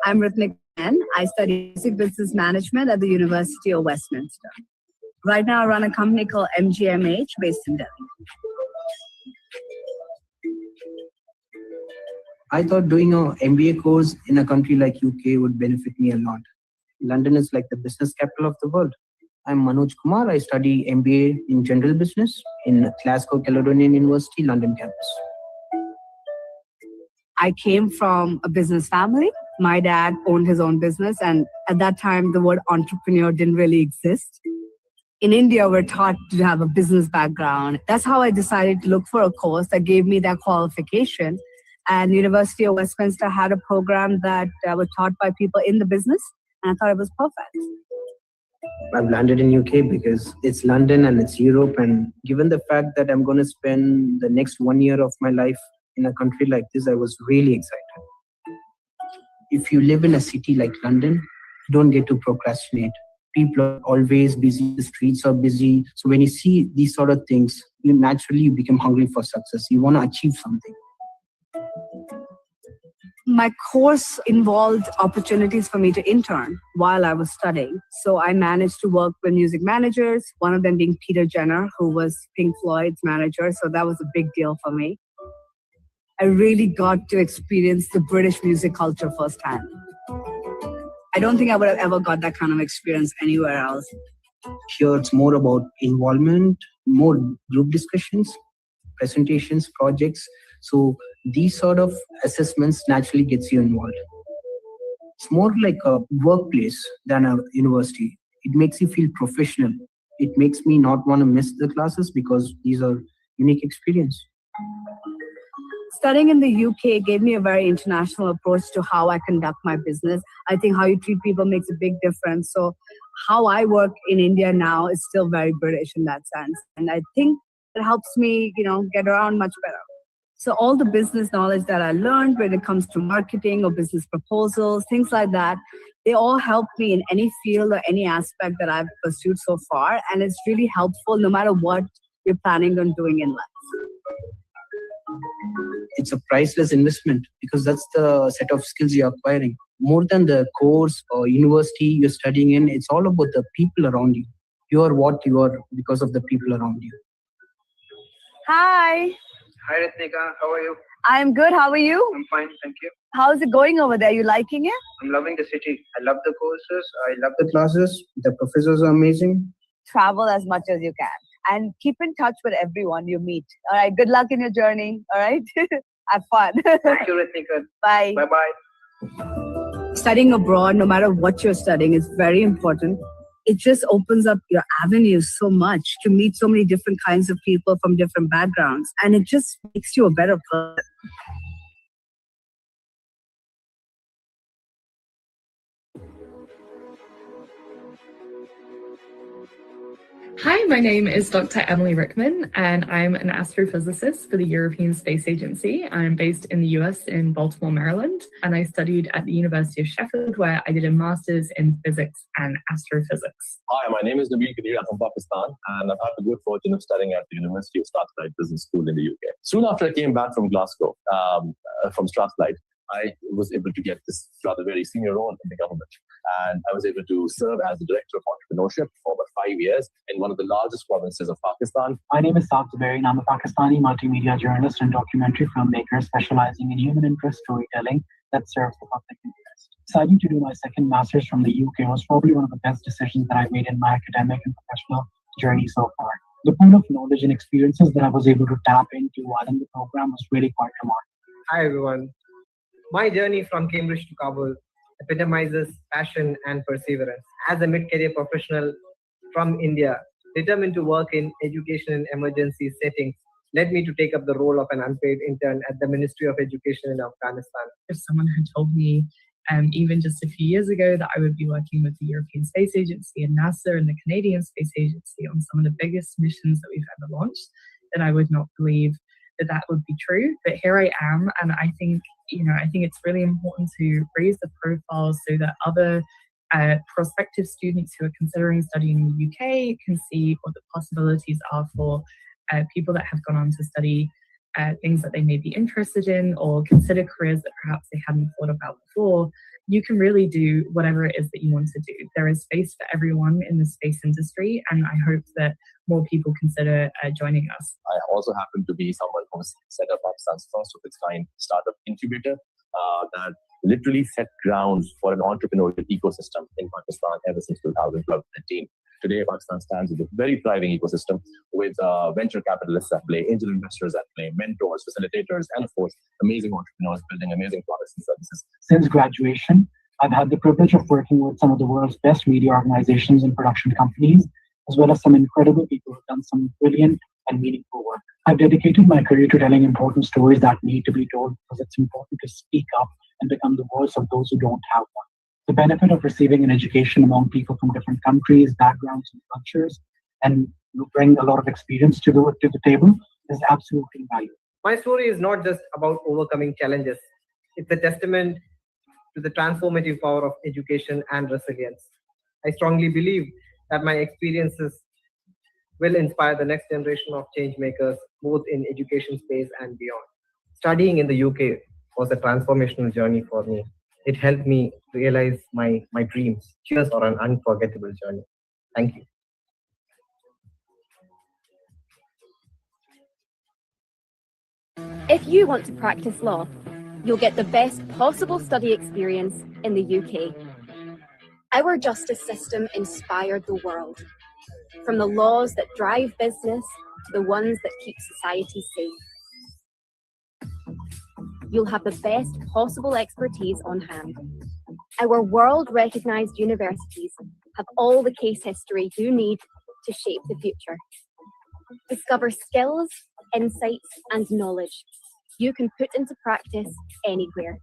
I'm Ritnik N. I study Music Business Management at the University of Westminster. Right now, I run a company called MGMH based in Delhi. I thought doing an MBA course in a country like UK would benefit me a lot. London is like the business capital of the world. I'm Manoj Kumar. I study MBA in General Business in Glasgow Caledonian University, London campus. I came from a business family. My dad owned his own business, and at that time, the word entrepreneur didn't really exist. In India, we're taught to have a business background. That's how I decided to look for a course that gave me that qualification. And University of Westminster had a program that was taught by people in the business, and I thought it was perfect. I've landed in UK because it's London and it's Europe, and given the fact that I'm going to spend the next 1 year of my life in a country like this, I was really excited. If you live in a city like London, don't get to procrastinate. People are always busy, the streets are busy. So when you see these sort of things, you naturally become hungry for success. You want to achieve something. My course involved opportunities for me to intern while I was studying. So I managed to work with music managers, one of them being Peter Jenner, who was Pink Floyd's manager. So that was a big deal for me. I really got to experience the British music culture firsthand. I don't think I would have ever got that kind of experience anywhere else. Here it's more about involvement, more group discussions, presentations, projects. So these sort of assessments naturally gets you involved. It's more like a workplace than a university. It makes you feel professional. It makes me not want to miss the classes because these are unique experience. Studying in the UK gave me a very international approach to how I conduct my business. I think how you treat people makes a big difference. So how I work in India now is still very British in that sense. And I think it helps me, get around much better. So all the business knowledge that I learned when it comes to marketing or business proposals, things like that, they all help me in any field or any aspect that I've pursued so far. And it's really helpful no matter what you're planning on doing in life. It's a priceless investment because that's the set of skills you're acquiring. More than the course or university you're studying in, it's all about the people around you. You are what you are because of the people around you. Hi. Hi, Ritnika. How are you? I'm good. How are you? I'm fine, thank you. How's it going over there? You liking it? I'm loving the city. I love the courses. I love the classes. The professors are amazing. Travel as much as you can and keep in touch with everyone you meet. All right. Good luck in your journey. All right. Have fun. Thank you, Ritnika. Bye. Bye-bye. Studying abroad, no matter what you're studying, is very important. It just opens up your avenues so much to meet so many different kinds of people from different backgrounds. And it just makes you a better person. Hi, my name is Dr. Emily Rickman, and I'm an astrophysicist for the European Space Agency. I'm based in the US in Baltimore, Maryland, and I studied at the University of Sheffield, where I did a master's in physics and astrophysics. Hi, my name is Nabil Kadir. I'm from Pakistan, and I've had the good fortune of studying at the University of Strathclyde Business School in the UK. Soon after I came back from Glasgow, from Strathclyde, I was able to get this rather very senior role in the government. And I was able to serve as the Director of Entrepreneurship for about 5 years in one of the largest provinces of Pakistan. My name is Saad Zubairi, and I'm a Pakistani multimedia journalist and documentary filmmaker specializing in human interest storytelling that serves the public interest. Deciding to do my second master's from the UK was probably one of the best decisions that I've made in my academic and professional journey so far. The pool of knowledge and experiences that I was able to tap into while in the program was really quite remarkable. Hi everyone. My journey from Cambridge to Kabul epitomizes passion and perseverance. As a mid-career professional from India, determined to work in education in emergency settings, led me to take up the role of an unpaid intern at the Ministry of Education in Afghanistan. If someone had told me even just a few years ago that I would be working with the European Space Agency and NASA and the Canadian Space Agency on some of the biggest missions that we've ever launched, then I would not believe that that would be true. But here I am, and I think it's really important to raise the profiles so that other prospective students who are considering studying in the UK can see what the possibilities are for people that have gone on to study things that they may be interested in or consider careers that perhaps they hadn't thought about before. You can really do whatever it is that you want to do. There is space for everyone in the space industry, and I hope that more people consider joining us. I also happen to be someone who's set up Pakistan's first of its kind startup incubator that literally set grounds for an entrepreneurial ecosystem in Pakistan ever since 2012-13. Today, Pakistan stands with a very thriving ecosystem with venture capitalists at play, angel investors at play, mentors, facilitators, and of course, amazing entrepreneurs building amazing products and services. Since graduation, I've had the privilege of working with some of the world's best media organizations and production companies, as well as some incredible people who've done some brilliant and meaningful work. I've dedicated my career to telling important stories that need to be told because it's important to speak up and become the voice of those who don't have one. The benefit of receiving an education among people from different countries, backgrounds, and cultures, and bring a lot of experience to the table is absolutely invaluable. My story is not just about overcoming challenges. It's a testament to the transformative power of education and resilience. I strongly believe that my experiences will inspire the next generation of change makers, both in education space and beyond. Studying in the UK was a transformational journey for me. It helped me realize my dreams. Cheers for an unforgettable journey. Thank you. If you want to practice law, you'll get the best possible study experience in the UK. Our justice system inspired the world, from the laws that drive business to the ones that keep society safe. You'll have the best possible expertise on hand. Our world-recognized universities have all the case history you need to shape the future. Discover skills, insights, and knowledge you can put into practice anywhere.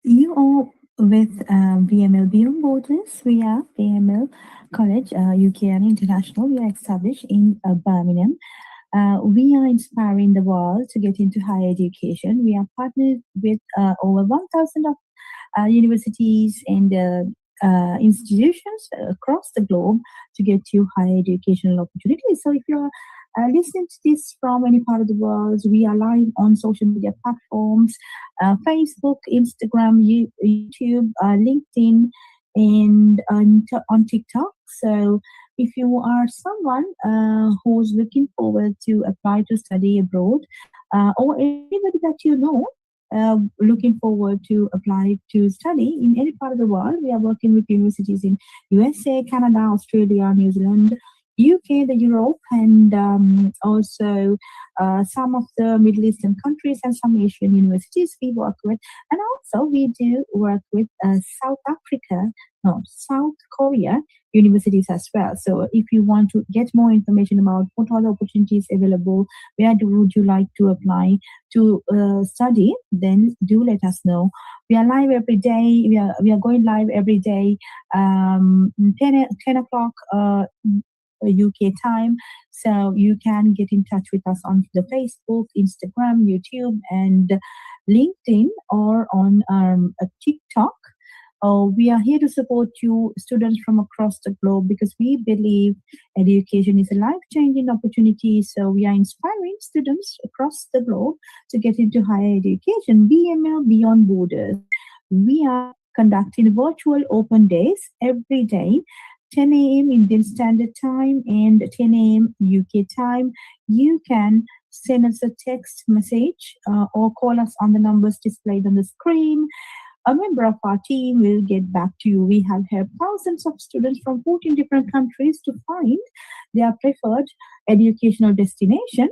You are with BML Beyond Borders. We are BML College, UK and International. We are established in Birmingham. We are inspiring the world to get into higher education. We are partnered with over 1,000 of universities and institutions across the globe to get you higher educational opportunities. So if you're listening to this from any part of the world, we are live on social media platforms, Facebook, Instagram, YouTube, LinkedIn, and on TikTok. So if you are someone who's looking forward to apply to study abroad, or anybody that you know looking forward to apply to study in any part of the world, we are working with universities in USA, Canada, Australia, New Zealand, UK, the Europe, and also some of the Middle Eastern countries and some Asian universities we work with. And also we do work with South Korea universities as well. So if you want to get more information about what are the opportunities available, where would you like to apply to study, then do let us know. We are live every day. We are going live every day, 10 o'clock UK time. So you can get in touch with us on the Facebook, Instagram, YouTube, and LinkedIn, or on a TikTok. We are here to support you, students from across the globe, because we believe education is a life-changing opportunity. So we are inspiring students across the globe to get into higher education. BML Beyond Borders. We are conducting virtual open days every day, 10 a.m. Indian Standard Time and 10 a.m. UK time. You can send us a text message or call us on the numbers displayed on the screen. A member of our team will get back to you. We have helped thousands of students from 14 different countries to find their preferred educational destination.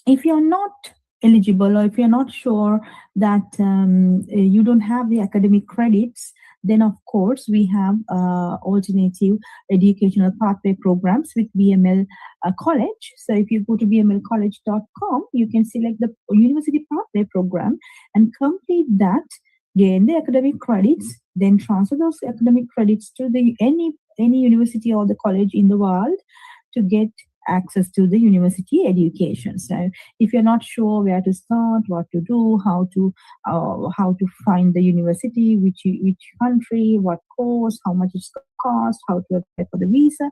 If you're not eligible, or if you're not sure that you don't have the academic credits, then of course we have alternative educational pathway programs with BML College. So if you go to bmlcollege.com, you can select the university pathway program and complete that, gain the academic credits, then transfer those academic credits to the any university or the college in the world to get access to the university education. So if you're not sure where to start, what to do, how to find the university, which country, what course, how much it's going to cost, how to apply for the visa,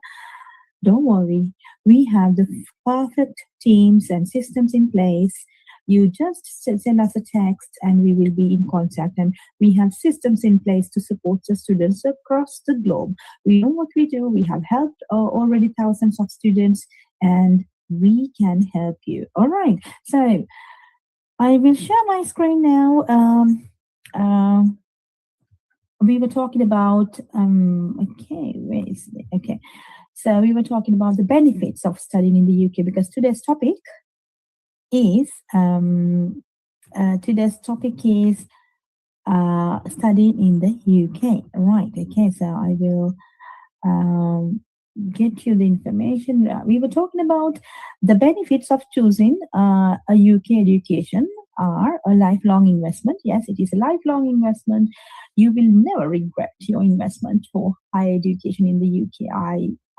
don't worry. We have the perfect teams and systems in place. You just send us a text and we will be in contact, and we have systems in place to support the students across the globe. We know what we do. We have helped already thousands of students, and we can help you. All right. So I will share my screen now. We were talking about, okay, where is it? Okay. So we were talking about the benefits of studying in the UK, because today's topic is studying in the UK. Right. Okay. So I will get you the information. We were talking about the benefits of choosing a UK education are a lifelong investment. Yes, it is a lifelong investment. You will never regret your investment for higher education in the UK.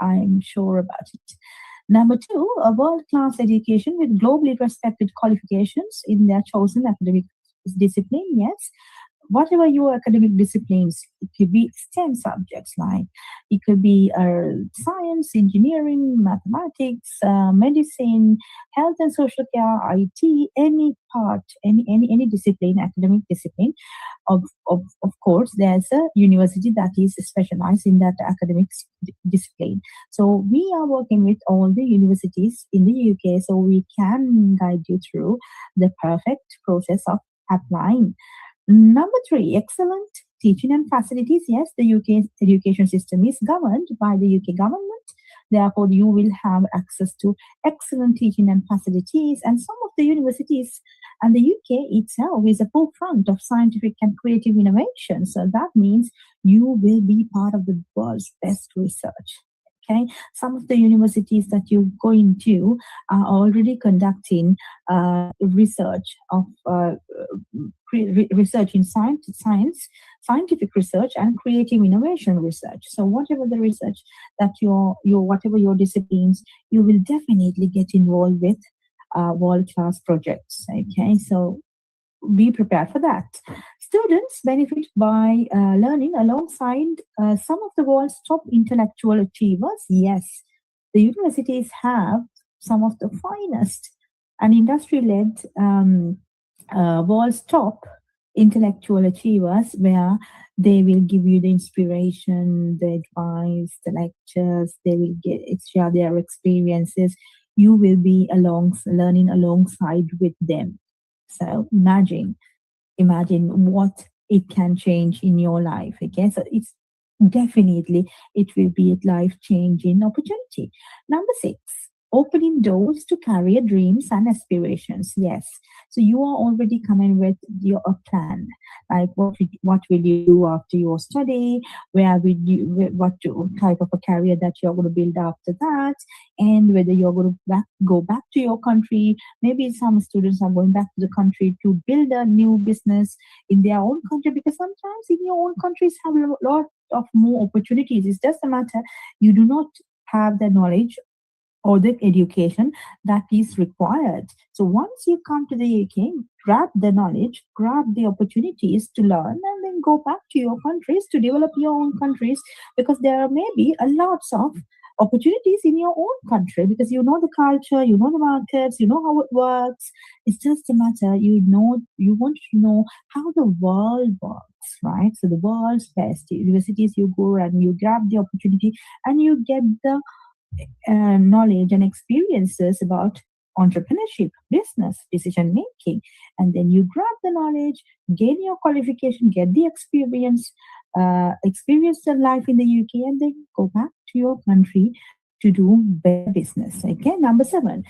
I'm sure about it. Number two, a world-class education with globally respected qualifications in their chosen academic discipline. Yes, whatever your academic disciplines, it could be STEM subjects, like it could be science, engineering, mathematics, medicine, health and social care, IT, any part, any discipline, academic discipline. Of course, there's a university that is specialized in that academic discipline. So we are working with all the universities in the UK, so we can guide you through the perfect process of applying. Number three, excellent teaching and facilities. Yes, the UK education system is governed by the UK government. Therefore, you will have access to excellent teaching and facilities. And some of the universities and the UK itself is a forefront of scientific and creative innovation. So that means you will be part of the world's best research. Okay, some of the universities that you go into are already conducting research in science, scientific research, and creative innovation research. So whatever the research that whatever your disciplines, you will definitely get involved with world-class projects. Okay, so be prepared for that. Students benefit by learning alongside some of the world's top intellectual achievers. Yes, the universities have some of the finest and industry-led world's top intellectual achievers, where they will give you the inspiration, the advice, the lectures. They will share their experiences. You will be learning alongside with them. So imagine what it can change in your life. Okay, so it will be a life-changing opportunity. Number six, opening doors to career dreams and aspirations. Yes, so you are already coming with your plan, like what will you do after your study, what type of a career that you're going to build after that, and whether you're going to go back to your country. Maybe some students are going back to the country to build a new business in their own country, because sometimes in your own countries have a lot of more opportunities. It doesn't matter, you do not have the knowledge or the education that is required. So once you come to the UK, grab the knowledge, grab the opportunities to learn, and then go back to your countries to develop your own countries, because there may be a lots of opportunities in your own country, because you know the culture, you know the markets, you know how it works. It's just a matter, you want to know how the world works, right? So the world's best universities, you go and you grab the opportunity and you get the knowledge and experiences about entrepreneurship, business, decision making, and then you grab the knowledge, gain your qualification, get the experience, experience the life in the UK, and then go back to your country to do better business. Okay, number 7,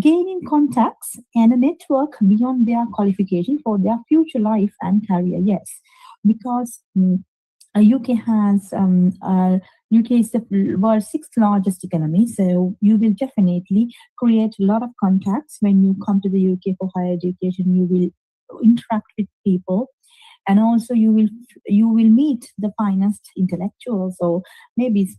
gaining contacts and a network beyond their qualification for their future life and career. Yes, because UK has UK is the world's 6th largest economy, so you will definitely create a lot of contacts when you come to the UK for higher education. You will interact with people, and also you will meet the finest intellectuals, or maybe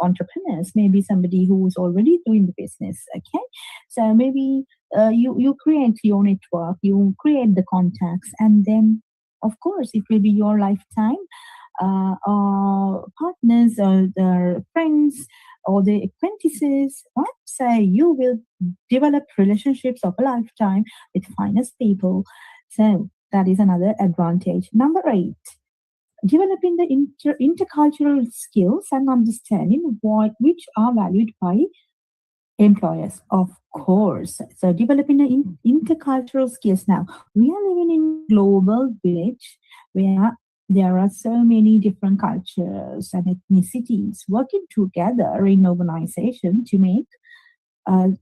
entrepreneurs, maybe somebody who is already doing the business. Okay, so maybe you create your network, you create the contacts, and then of course it will be your lifetime partners or their friends or the apprentices, right? So you will develop relationships of a lifetime with finest people. So that is another advantage. Number 8, developing the intercultural skills and understanding which are valued by employers, of course. So developing the intercultural skills. Now we are living in a global village where there are so many different cultures and ethnicities working together in organization to make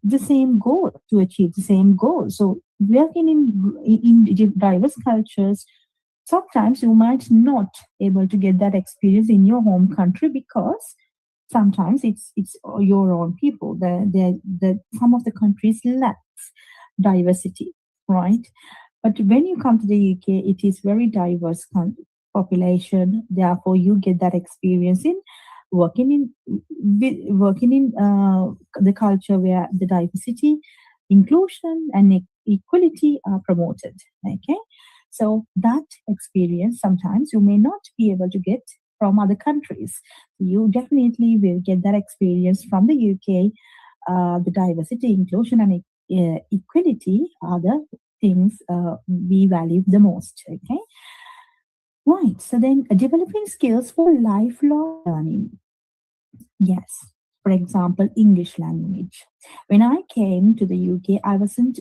the same goal, to achieve the same goal. So working in diverse cultures, sometimes you might not able to get that experience in your home country, because sometimes it's your own people. Some of the countries lacks diversity, right? But when you come to the UK, it is very diverse population. Therefore, you get that experience in working in the culture where the diversity, inclusion, and equality are promoted. Okay, so that experience sometimes you may not be able to get from other countries. You definitely will get that experience from the UK. The diversity, inclusion, and equality are the things we value the most. Okay. Right, so then developing skills for lifelong learning. Yes, for example, English language. When I came to the UK, I wasn't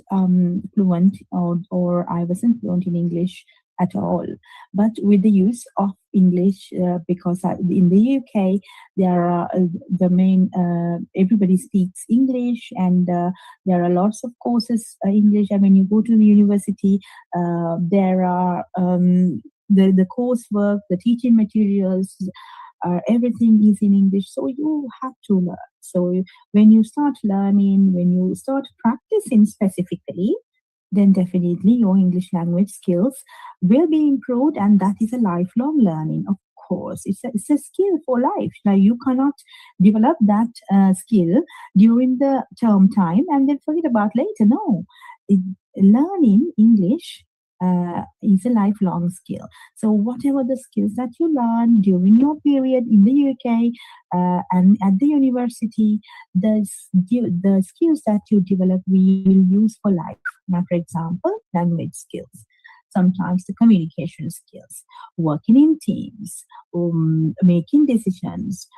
fluent or I wasn't fluent in English at all. But with the use of English, because in the UK, there are the main, everybody speaks English, and there are lots of courses English. And when you go to the university, there are the coursework, the teaching materials, everything is in English. So you have to learn. So when you start learning, when you start practicing specifically, then definitely your English language skills will be improved, and that is a lifelong learning. Of course, it's a skill for life. Now you cannot develop that skill during the term time and then forget about later. No, learning English is a lifelong skill. So whatever the skills that you learn during your period in the UK and at the university, the skills that you develop we will use for life. Now, for example, language skills, sometimes the communication skills, working in teams, making decisions,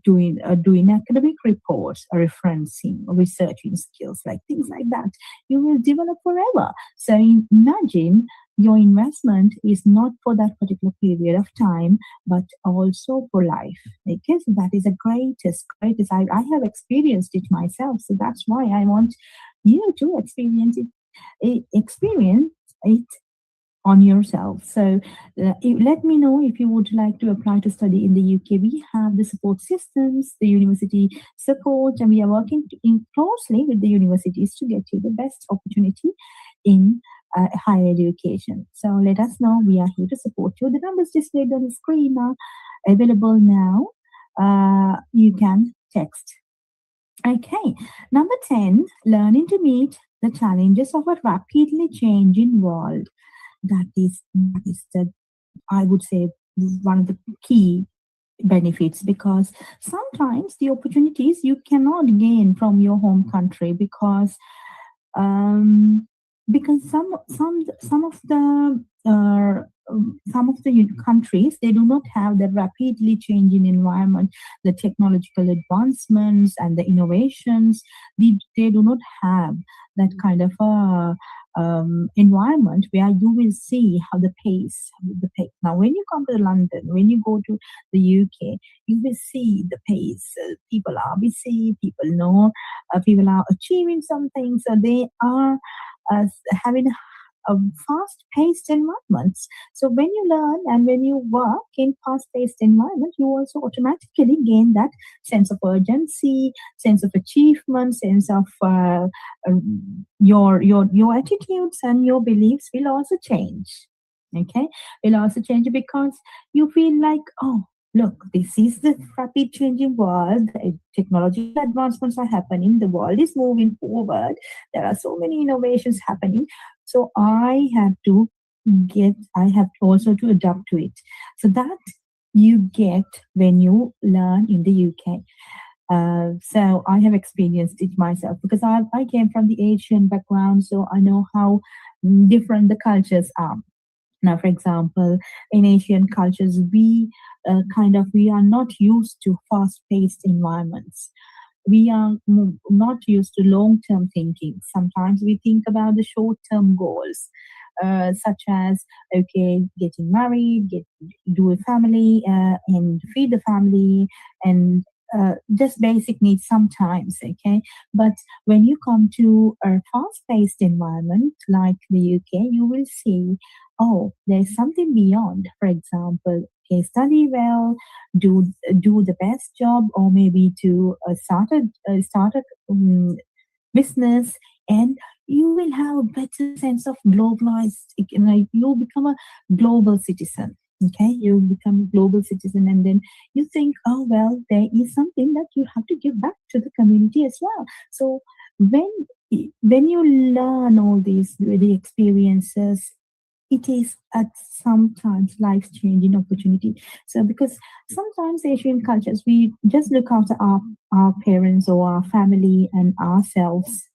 doing academic reports, referencing, researching skills, like things like that, you will develop forever. So imagine your investment is not for that particular period of time, but also for life. Okay, so that is the greatest. I have experienced it myself, so that's why I want you to experience it on yourself. So let me know if you would like to apply to study in the UK. We have the support systems, the university support, and we are working closely with the universities to get you the best opportunity in higher education. So let us know. We are here to support you. The numbers displayed on the screen are available now. You can text. Okay, number 10, learning to meet the challenges of a rapidly changing world. That is the, I would say, one of the key benefits, because sometimes the opportunities you cannot gain from your home country um, because some of the countries, they do not have the rapidly changing environment, the technological advancements and the innovations. They do not have that kind of environment where you will see how the pace. Now, when you come to London, when you go to the UK, you will see the pace. People are busy. People know. People are achieving something. So they are having a fast-paced environments. So when you learn and when you work in fast-paced environment, you also automatically gain that sense of urgency, sense of achievement, sense of your attitudes and your beliefs will also change. Okay, will also change because you feel like, oh, look, this is the rapid changing world. Technological advancements are happening. The world is moving forward. There are so many innovations happening. So I have also to adapt to it. So that you get when you learn in the UK. So I have experienced it myself because I came from the Asian background, so I know how different the cultures are. Now, for example, in Asian cultures, we are not used to fast-paced environments. We are not used to long-term thinking. Sometimes we think about the short-term goals, such as, okay, getting married, do a family, and feed the family, and just basic needs sometimes, okay? But when you come to a fast-paced environment like the UK, you will see, oh, there's something beyond. For example, okay, study well, do the best job, or maybe to start a business, and you will have a better sense of globalized. You'll become a global citizen. Okay, you become a global citizen, and then you think, oh well, there is something that you have to give back to the community as well. So when you learn all these the experiences, it is at sometimes life-changing opportunity. So because sometimes Asian cultures, we just look after our parents or our family and ourselves.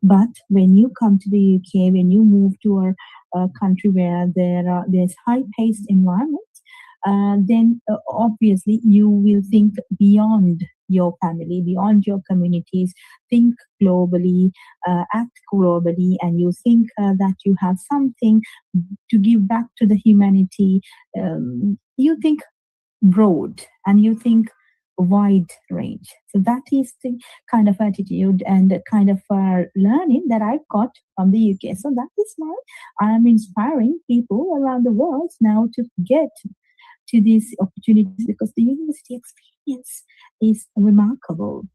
But when you come to the UK, when you move to a country where there's high-paced environment, then obviously you will think beyond your family, beyond your communities, think globally, act globally, and you think that you have something to give back to the humanity. You think broad and you think wide range. So that is the kind of attitude and the kind of learning that I've got from the UK. So that is why I am inspiring people around the world now to get to these opportunities, because the university experience is remarkable.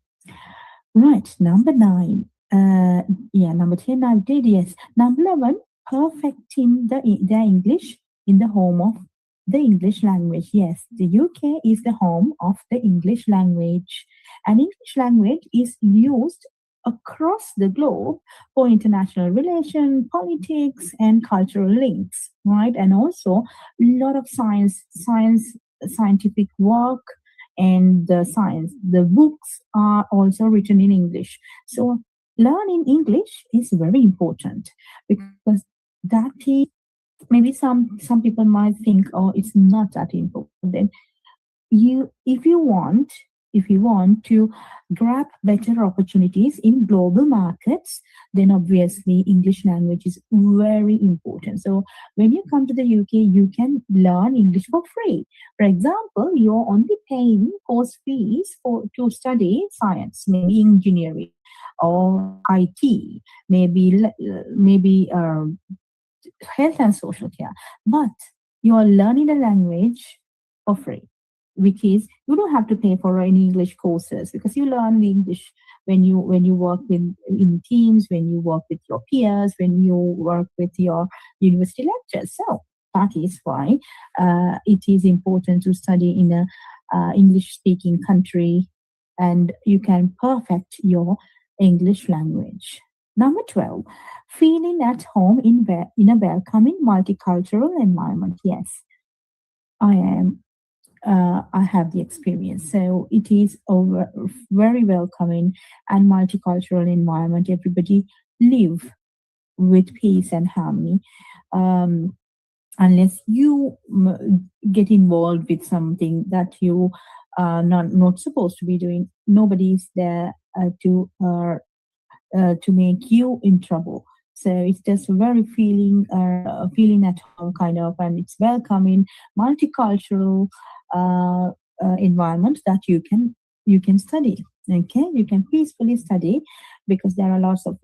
Right, number 9. Number 10 I did, yes. Number 11, perfecting their English in the home of the English language. Yes, the UK is the home of the English language, and English language is used across the globe for international relations, politics, and cultural links, right? And also a lot of scientific work, and the books are also written in English. So learning English is very important, because that is, maybe some people might think, oh, it's not that important. Then if you want to grab better opportunities in global markets, then obviously English language is very important. So when you come to the UK, you can learn English for free. For example, you're only paying course fees to study science, maybe engineering or IT, maybe health and social care, but you are learning the language for free, which is, you don't have to pay for any English courses, because you learn the English when you work in teams, when you work with your peers, when you work with your university lectures. So that is why it is important to study in a English-speaking country and you can perfect your English language. Number 12, feeling at home in a welcoming multicultural environment. Yes, I am. I have the experience. So it is a very welcoming and multicultural environment. Everybody live with peace and harmony. Unless you get involved with something that you are not supposed to be doing, nobody is there to make you in trouble. So it's just a very feeling at home kind of, and it's welcoming, multicultural environment that you can study. Okay, you can peacefully study because there are lots of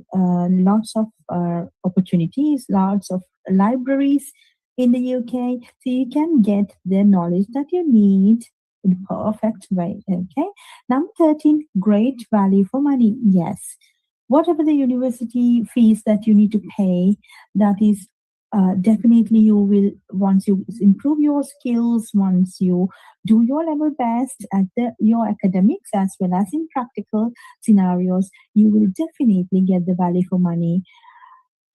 opportunities, lots of libraries in the UK, so you can get the knowledge that you need in the perfect way. Okay, number 13, great value for money. Yes, whatever the university fees that you need to pay, that is definitely you will, once you improve your skills, once you do your level best at your academics as well as in practical scenarios, you will definitely get the value for money.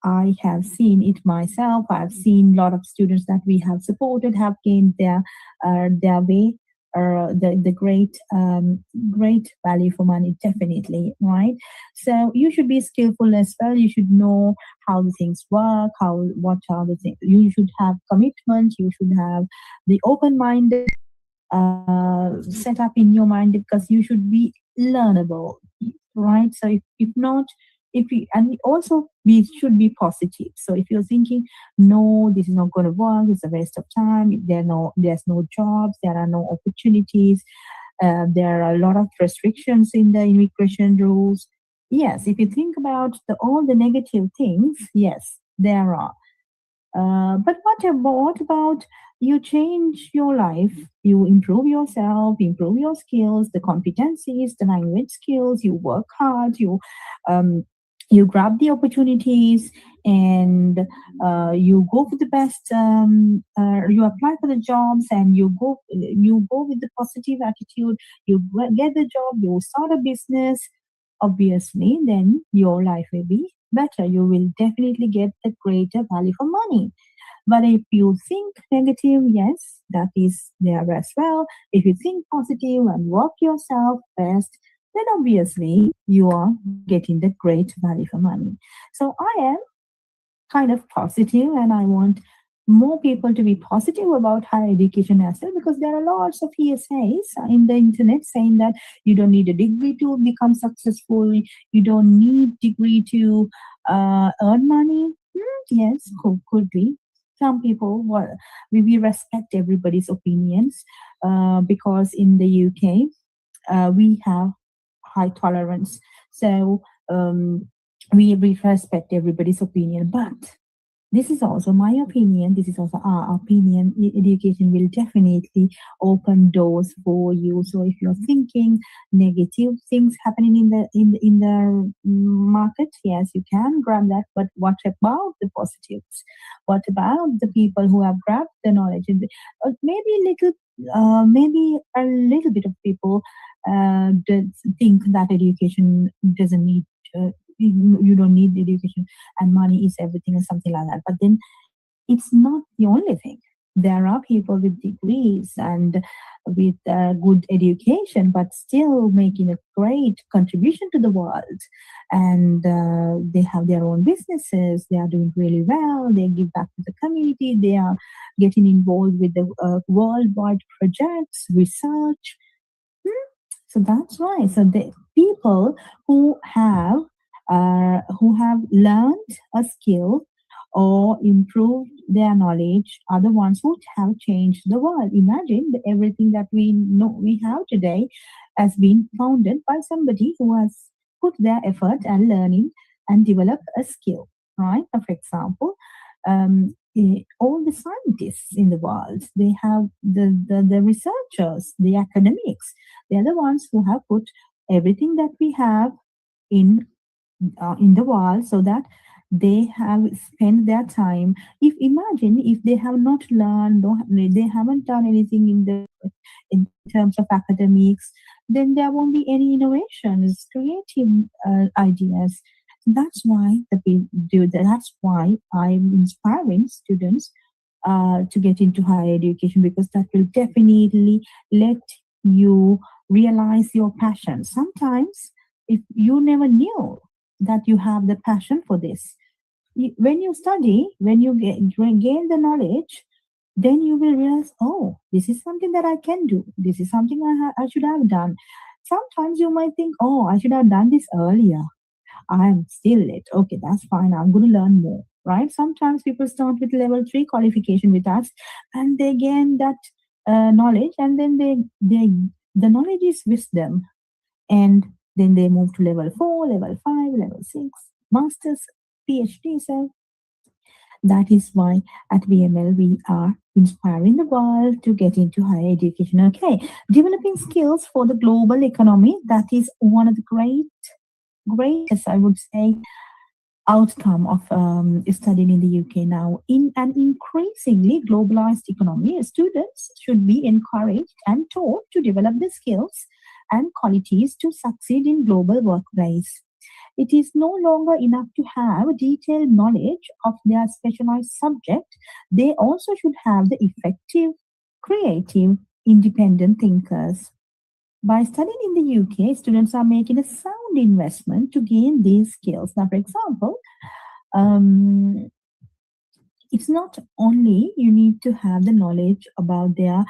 I have seen it myself. I've seen a lot of students that we have supported have gained their way, the great value for money, definitely, right? So you should be skillful as well. You should know how the things work, what are the things. You should have commitment. You should have the open-minded set up in your mind, because you should be learnable, right? So if not, if you, and also we should be positive. So if you're thinking, no, this is not going to work, it's a waste of time, there's no jobs, there are no opportunities, there are a lot of restrictions in the immigration rules. Yes, if you think about all the negative things, yes, there are. But what about you change your life, you improve yourself, improve your skills, the competencies, the language skills, you work hard, you grab the opportunities, and you go for the best. You apply for the jobs, and you go with the positive attitude. You get the job. You start a business. Obviously, then your life will be better. You will definitely get the greater value for money. But if you think negative, yes, that is there as well. If you think positive and work yourself best, then obviously you are getting the great value for money. So I am kind of positive, and I want more people to be positive about higher education as well, because there are lots of ESAs in the internet saying that you don't need a degree to become successful, you don't need degree to earn money. Yes, could be. Some people, we respect everybody's opinions, because in the UK we have high tolerance. So we respect everybody's opinion. But this is also my opinion. This is also our opinion. Education will definitely open doors for you. So if you're thinking negative things happening in the market, yes, you can grab that. But what about the positives? What about the people who have grabbed the knowledge? Maybe a little bit of people think that education doesn't need. You don't need education and money is everything or something like that. But then it's not the only thing. There are people with degrees and with good education, but still making a great contribution to the world. And they have their own businesses. They are doing really well. They give back to the community. They are getting involved with the worldwide projects, research. So that's why. So the people who have learned a skill or improved their knowledge are the ones who have changed the world. Imagine that everything that we know we have today has been founded by somebody who has put their effort and learning and developed a skill, right? For example, all the scientists in the world, they have the researchers, the academics, they're the ones who have put everything that we have in the world, so that they have spent their time. Imagine if they have not learned, they haven't done anything in terms of academics, then there won't be any innovations, creative ideas. That's why that's why I'm inspiring students to get into higher education, because that will definitely let you realize your passion. Sometimes, if you never knew that you have the passion for this, when you study, when you gain the knowledge, then you will realize, oh, this is something that I can do. This is something I should have done. Sometimes you might think, oh, I should have done this earlier. I'm still late. Okay, that's fine. I'm going to learn more, right? Sometimes people start with level 3 qualification with us, and they gain that knowledge, and then the knowledge is with them, and then they move to level 4, level 5, level 6, masters, PhD. So that is why at BML we are inspiring the world to get into higher education. Okay, developing skills for the global economy. That is one of the greatest, I would say, outcome of studying in the UK now. In an increasingly globalized economy, students should be encouraged and taught to develop the skills and qualities to succeed in global workplace. It is no longer enough to have detailed knowledge of their specialized subject. They also should have the effective, creative, independent thinkers. By studying in the UK, students are making a sound investment to gain these skills. Now, for example, it's not only you need to have the knowledge about their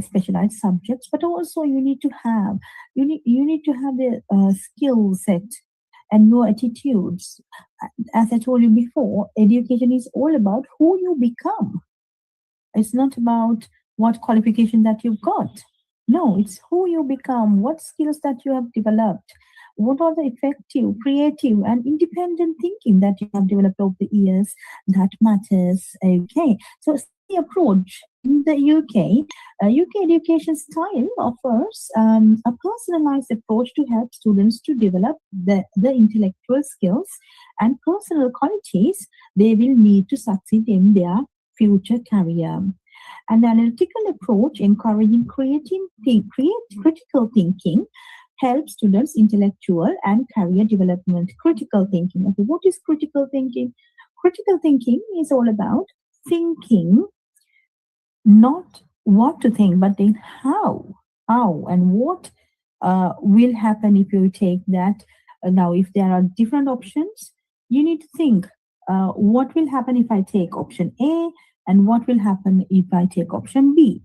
specialized subjects, but also you need to have the skill set and your attitudes. As I told you before, education is all about who you become. It's not about what qualification that you've got. No, it's who you become, what skills that you have developed, what are the effective, creative, and independent thinking that you have developed over the years that matters. Okay, so the approach in the UK, UK education style offers a personalized approach to help students to develop the intellectual skills and personal qualities they will need to succeed in their future career. An analytical approach encouraging critical thinking helps students' intellectual and career development. Critical thinking. Okay, what is critical thinking? Critical thinking is all about thinking, not what to think, but then how and what will happen if you take that. Now, if there are different options, you need to think what will happen if I take option A, and what will happen if I take option B.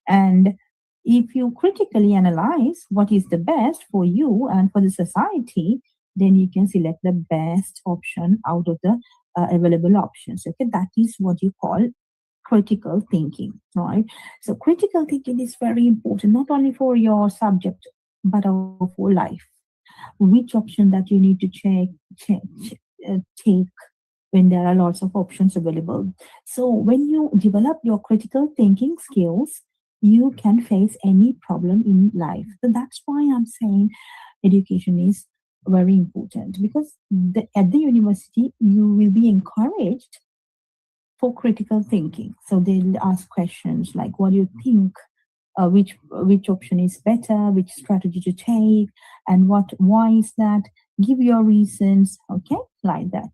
And if you critically analyze what is the best for you and for the society, then you can select the best option out of the available options. Okay, that is what you call critical thinking, right? So critical thinking is very important, not only for your subject, but for life. Which option that you need to take when there are lots of options available. So when you develop your critical thinking skills, you can face any problem in life. So that's why I'm saying education is very important, because at the university, you will be encouraged for critical thinking. So they'll ask questions like, what do you think? Which option is better? Which strategy to take? And why is that? Give your reasons. Okay, like that.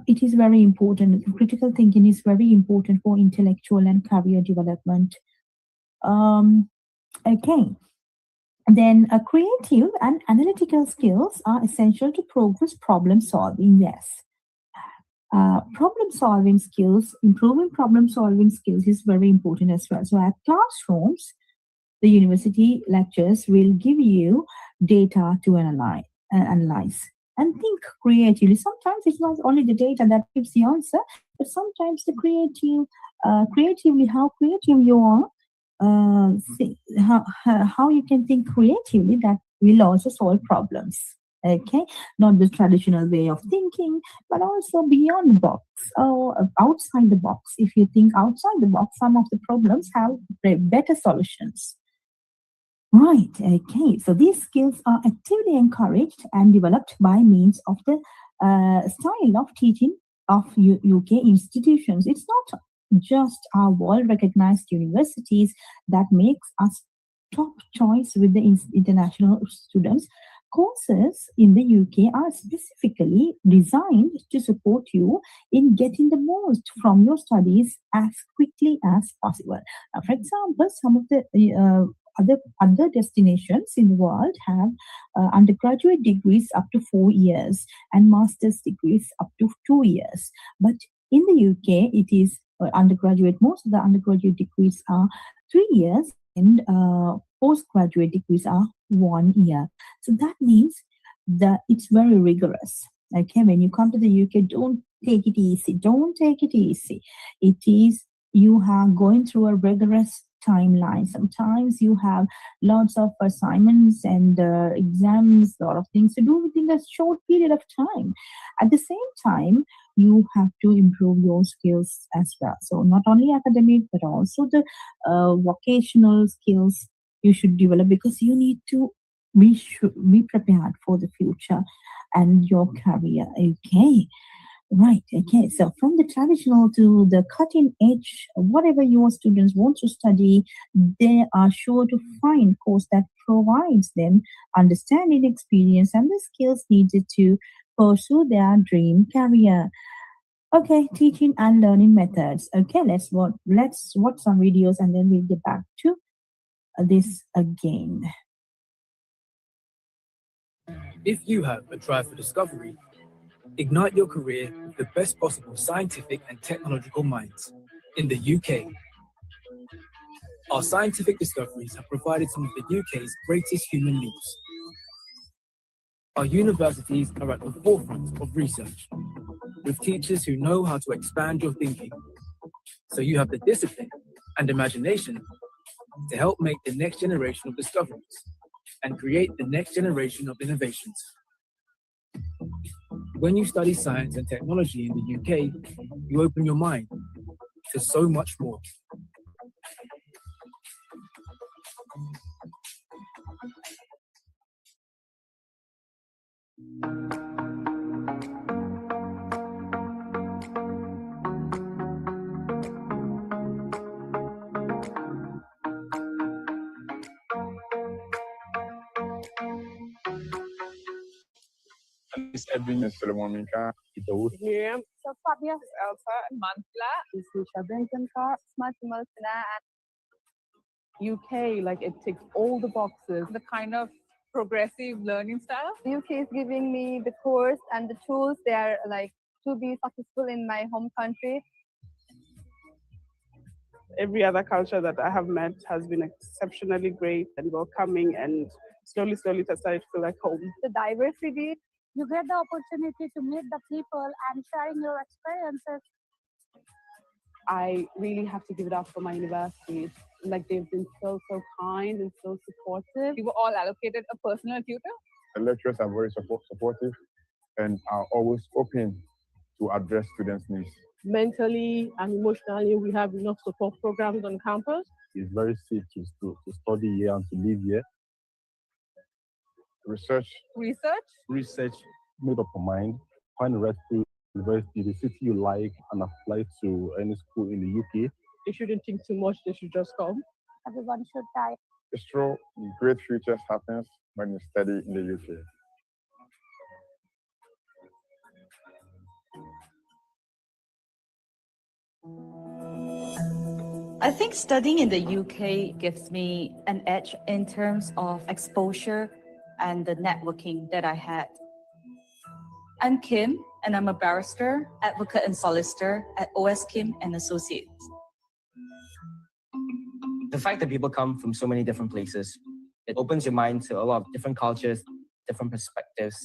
It is very important. Critical thinking is very important for intellectual and career development. Okay. Then creative and analytical skills are essential to progress problem solving. Yes. Problem solving skills, improving problem solving skills is very important as well. So at classrooms, the university lectures will give you data to analyze. And think creatively. Sometimes it's not only the data that gives the answer, but sometimes the creatively, how creative you are, how you can think creatively, that will also solve problems. Okay, not the traditional way of thinking, but also beyond the box or outside the box. If you think outside the box, some of the problems have better solutions. Right, okay, so these skills are actively encouraged and developed by means of the style of teaching of UK institutions. It's not just our world-recognized universities that makes us top choice with the international students. Courses in the UK are specifically designed to support you in getting the most from your studies as quickly as possible. For example, some of the other destinations in the world have undergraduate degrees up to 4 years and master's degrees up to 2 years. But in the UK, it is undergraduate. Most of the undergraduate degrees are 3 years and postgraduate degrees are 1 year. So that means that it's very rigorous. Okay, when you come to the UK, don't take it easy. Don't take it easy. It is, you are going through a rigorous timeline. Sometimes you have lots of assignments and exams, a lot of things to do within a short period of time. At the same time, you have to improve your skills as well. So not only academic, but also the vocational skills you should develop, because you need to be prepared for the future and your career. Okay. Right. Okay. So from the traditional to the cutting edge, whatever your students want to study, they are sure to find a course that provides them understanding, experience, and the skills needed to pursue their dream career. Okay, teaching and learning methods. Okay, let's watch some videos and then we'll get back to this again. If you have a drive for discovery, ignite your career with the best possible scientific and technological minds in the UK. Our scientific discoveries have provided some of the UK's greatest human leaps. Our universities are at the forefront of research, with teachers who know how to expand your thinking, so you have the discipline and imagination to help make the next generation of discoveries and create the next generation of innovations. When you study science and technology in the UK, you open your mind to so much more. Miss Edwin Solomon Minka, Itaú. Miriam, so Fabia, Elsa, and Mantla, Isisha Benjankar, Smart Malsina, and UK, like it ticks all the boxes. The kind of progressive learning style. The UK is giving me the course and the tools there, like to be successful in my home country. Every other culture that I have met has been exceptionally great and welcoming, and slowly it started to feel like home. The diversity. You get the opportunity to meet the people and sharing your experiences. I really have to give it up for my university. Like they've been so kind and so supportive. We were all allocated a personal tutor. The lecturers are very supportive and are always open to address students' needs. Mentally and emotionally, we have enough support programs on campus. It's very safe to study here and to live here. Research made up your mind, find the right school, university, the city you like, and apply to any school in the UK. They shouldn't think too much, they should just come. Everyone should try. It's true, great futures happens when you study in the UK. I think studying in the UK gives me an edge in terms of exposure and the networking that I had. I'm Kim, and I'm a barrister, advocate, and solicitor at OS Kim and Associates. The fact that people come from so many different places, it opens your mind to a lot of different cultures, different perspectives.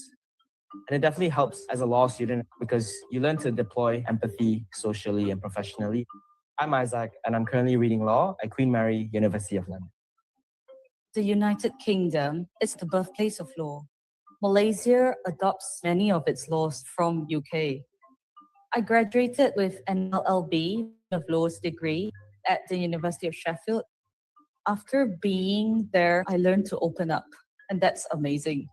And it definitely helps as a law student because you learn to deploy empathy socially and professionally. I'm Isaac, and I'm currently reading law at Queen Mary, University of London. The United Kingdom is the birthplace of law. Malaysia adopts many of its laws from UK. I graduated with an LLB of Laws degree at the University of Sheffield. After being there, I learned to open up, and that's amazing.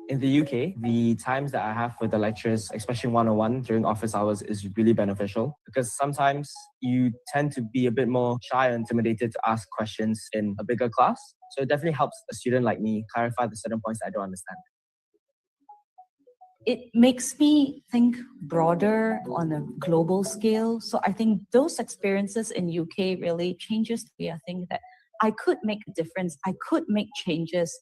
In the UK, the times that I have with the lecturers, especially one-on-one during office hours, is really beneficial because sometimes you tend to be a bit more shy or intimidated to ask questions in a bigger class. So it definitely helps a student like me clarify the certain points that I don't understand. It makes me think broader on a global scale. So I think those experiences in UK really changes the way I think that I could make a difference. I could make changes.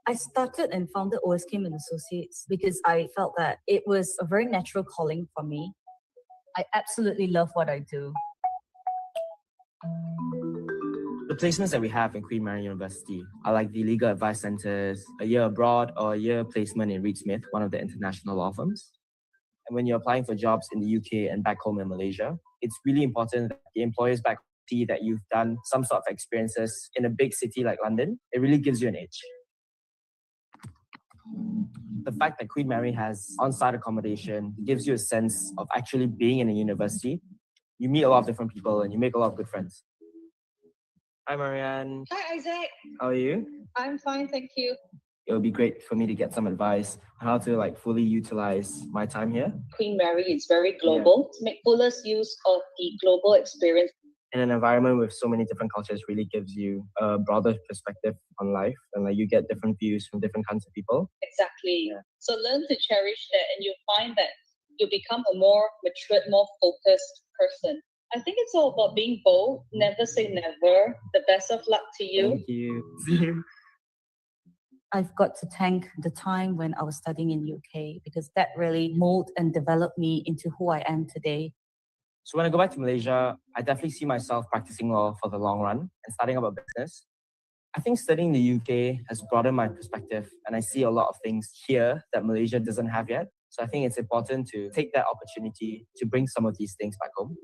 I started and founded OSKM and Associates because I felt that it was a very natural calling for me. I absolutely love what I do. The placements that we have in Queen Mary University are like the legal advice centers, a year abroad, or a year placement in Reed Smith, one of the international law firms. And when you're applying for jobs in the UK and back home in Malaysia, it's really important that the employers back see that you've done some sort of experiences in a big city like London. It really gives you an edge. The fact that Queen Mary has on-site accommodation gives you a sense of actually being in a university. You meet a lot of different people and you make a lot of good friends. Hi, Marianne. Hi, Isaac. How are you? I'm fine, thank you. It would be great for me to get some advice on how to fully utilize my time here. Queen Mary is very global. To make fullest use of the global experience. In an environment with so many different cultures really gives you a broader perspective on life and you get different views from different kinds of people. Exactly. Yeah. So learn to cherish that and you'll find that you become a more matured, more focused person. I think it's all about being bold. Never say never. The best of luck to you. Thank you. See you. I've got to thank the time when I was studying in UK because that really molded and developed me into who I am today. So when I go back to Malaysia, I definitely see myself practicing law for the long run and starting up a business. I think studying in the UK has broadened my perspective and I see a lot of things here that Malaysia doesn't have yet. So I think it's important to take that opportunity to bring some of these things back home.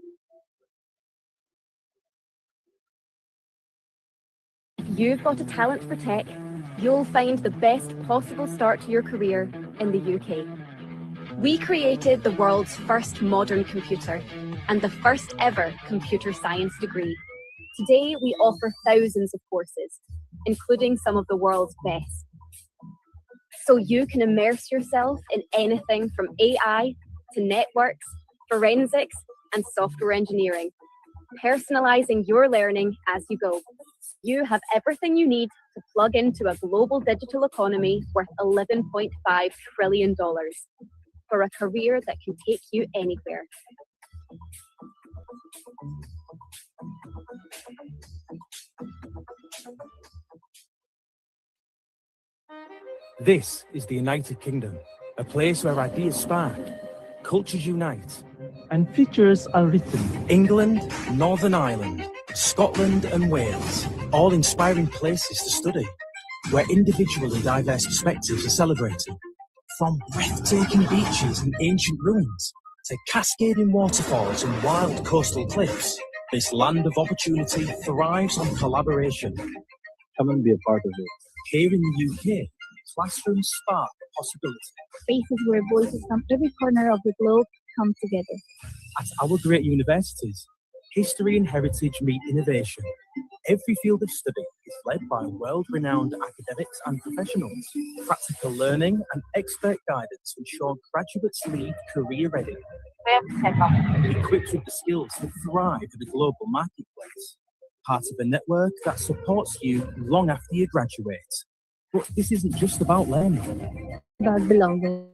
You've got a talent for tech, you'll find the best possible start to your career in the UK. We created the world's first modern computer and the first ever computer science degree. Today, we offer thousands of courses, including some of the world's best. So you can immerse yourself in anything from AI to networks, forensics, and software engineering, personalizing your learning as you go. You have everything you need to plug into a global digital economy worth $11.5 trillion for a career that can take you anywhere. This is the United Kingdom, a place where ideas spark, cultures unite, and futures are written. England, Northern Ireland, Scotland and Wales, all inspiring places to study, where individual and diverse perspectives are celebrated. From breathtaking beaches and ancient ruins to cascading waterfalls and wild coastal cliffs, this land of opportunity thrives on collaboration. Come and be a part of it. Here in the UK, classrooms spark possibility. Spaces where voices from every corner of the globe come together. At our great universities, history and heritage meet innovation. Every field of study is led by world-renowned academics and professionals. Practical learning and expert guidance ensure graduates leave career-ready, equipped with the skills to thrive in a global marketplace. Part of a network that supports you long after you graduate. But this isn't just about learning. About belonging.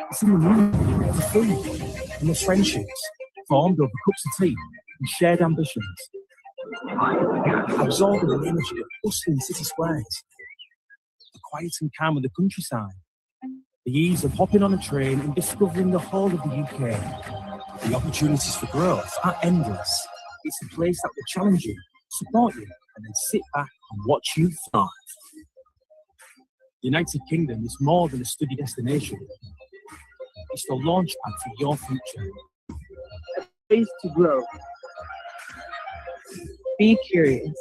It's in the movement, the food, and the friendships formed over cups of tea and shared ambitions. Absorbing the energy of bustling city squares, the quiet and calm of the countryside, the ease of hopping on a train and discovering the whole of the UK. The opportunities for growth are endless. It's a place that will challenge you, support you, and then sit back and watch you thrive. The United Kingdom is more than a study destination. It's the launchpad for your future. A place to grow. Be curious.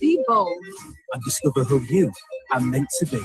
Be bold. And discover who you are meant to be.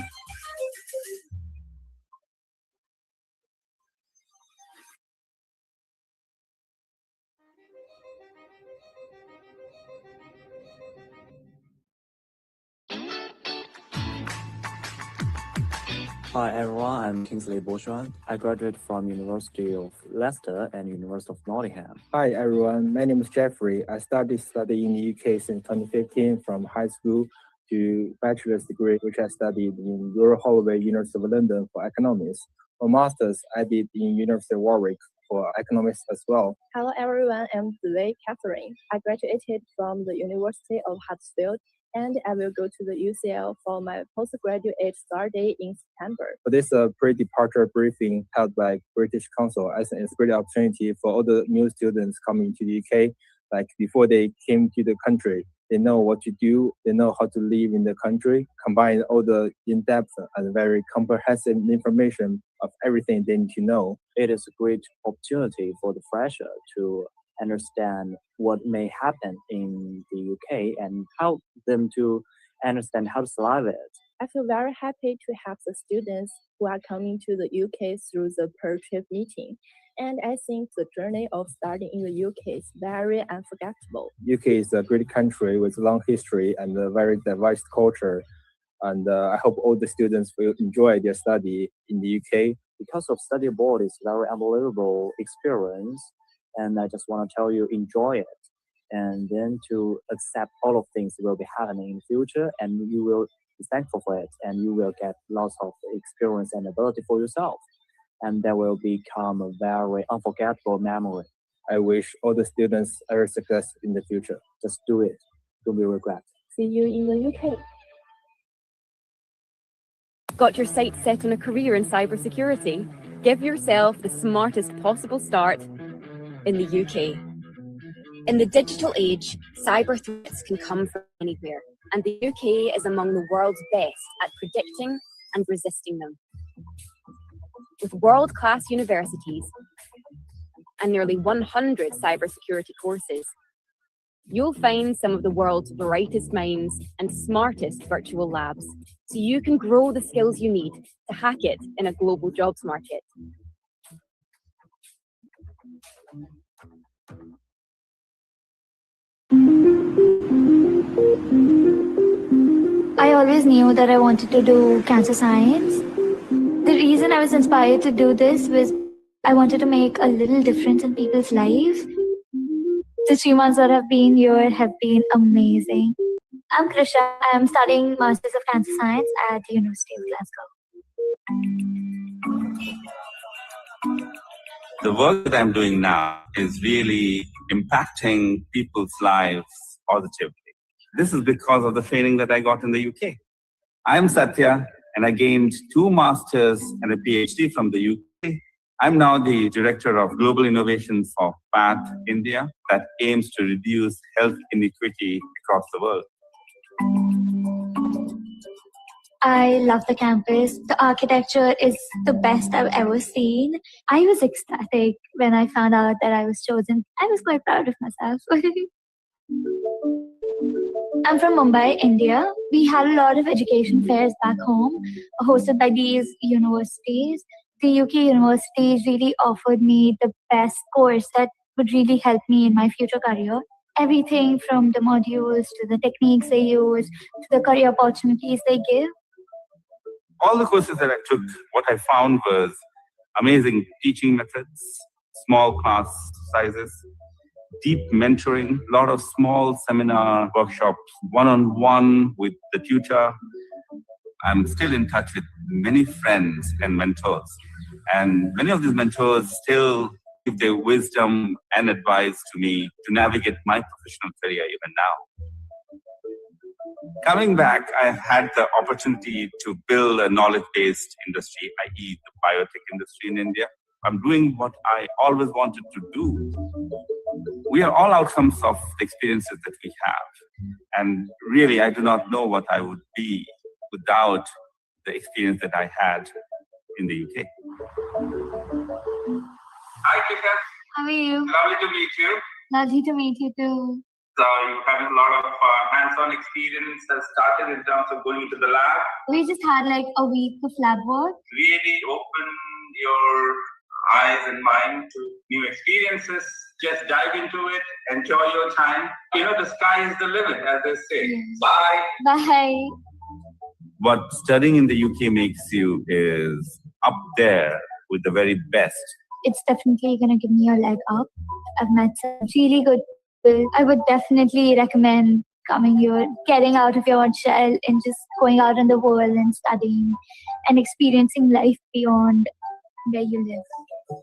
Hi everyone, I'm Kingsley Bourgeois. I graduated from University of Leicester and University of Nottingham. Hi everyone, my name is Jeffrey. I started studying in the UK since 2015 from high school to bachelor's degree, which I studied in Royal Holloway, University of London for economics. For master's, I did in University of Warwick for economics as well. Hello everyone, I'm Zilei Catherine. I graduated from the University of Huddersfield and I will go to the UCL for my postgraduate start day in September. For this pre-departure briefing held by British Council, I think it's a great opportunity for all the new students coming to the UK. Like before they came to the country, they know what to do, they know how to live in the country, combine all the in-depth and very comprehensive information of everything they need to know. It is a great opportunity for the fresher to understand what may happen in the UK and help them to understand how to survive it. I feel very happy to have the students who are coming to the UK through the per-trip meeting. And I think the journey of studying in the UK is very unforgettable. UK is a great country with a long history and a very diverse culture. And I hope all the students will enjoy their study in the UK. Because of study abroad is a very unbelievable experience. And I just want to tell you, enjoy it. And then to accept all of things will be happening in the future. And you will be thankful for it. And you will get lots of experience and ability for yourself. And that will become a very unforgettable memory. I wish all the students every success in the future. Just do it. Don't be regret. See you in the UK. Got your sights set on a career in cybersecurity? Give yourself the smartest possible start in the UK. In the digital age, cyber threats can come from anywhere, and the UK is among the world's best at predicting and resisting them. With world-class universities and nearly 100 cybersecurity courses, you'll find some of the world's brightest minds and smartest virtual labs, so you can grow the skills you need to hack it in a global jobs market. I always knew that I wanted to do cancer science. The reason I was inspired to do this was I wanted to make a little difference in people's lives. The 3 months that I've been here have been amazing. I'm Krisha. I'm studying Masters of Cancer Science at the University of Glasgow. The work that I'm doing now is really impacting people's lives positively. This is because of the training that I got in the UK. I'm Satya, and I gained 2 masters and a PhD from the UK. I'm now the Director of Global Innovation for PATH India that aims to reduce health inequity across the world. I love the campus. The architecture is the best I've ever seen. I was ecstatic when I found out that I was chosen. I was quite proud of myself. I'm from Mumbai, India. We had a lot of education fairs back home, hosted by these universities. The UK universities really offered me the best course that would really help me in my future career. Everything from the modules to the techniques they use to the career opportunities they give. All the courses that I took, what I found was amazing teaching methods, small class sizes, deep mentoring, a lot of small seminar workshops, one-on-one with the tutor. I'm still in touch with many friends and mentors. And many of these mentors still give their wisdom and advice to me to navigate my professional career even now. Coming back, I've had the opportunity to build a knowledge-based industry, i.e. the biotech industry in India. I'm doing what I always wanted to do. We are all outcomes of the experiences that we have. And really, I do not know what I would be without the experience that I had in the UK. Hi, Kisha. How are you? Lovely to meet you. Lovely to meet you too. So you have a lot of hands-on experience that started in terms of going into the lab. We just had like a week of lab work. Really open your eyes and mind to new experiences. Just dive into it, enjoy your time. You know, the sky is the limit, as they say. Yes. Bye. Bye. what studying in the UK makes you is up there with the very best. It's definitely going to give me a leg up. I've met some really good people. I would definitely recommend coming here, getting out of your own shell and just going out in the world and studying and experiencing life beyond where you live.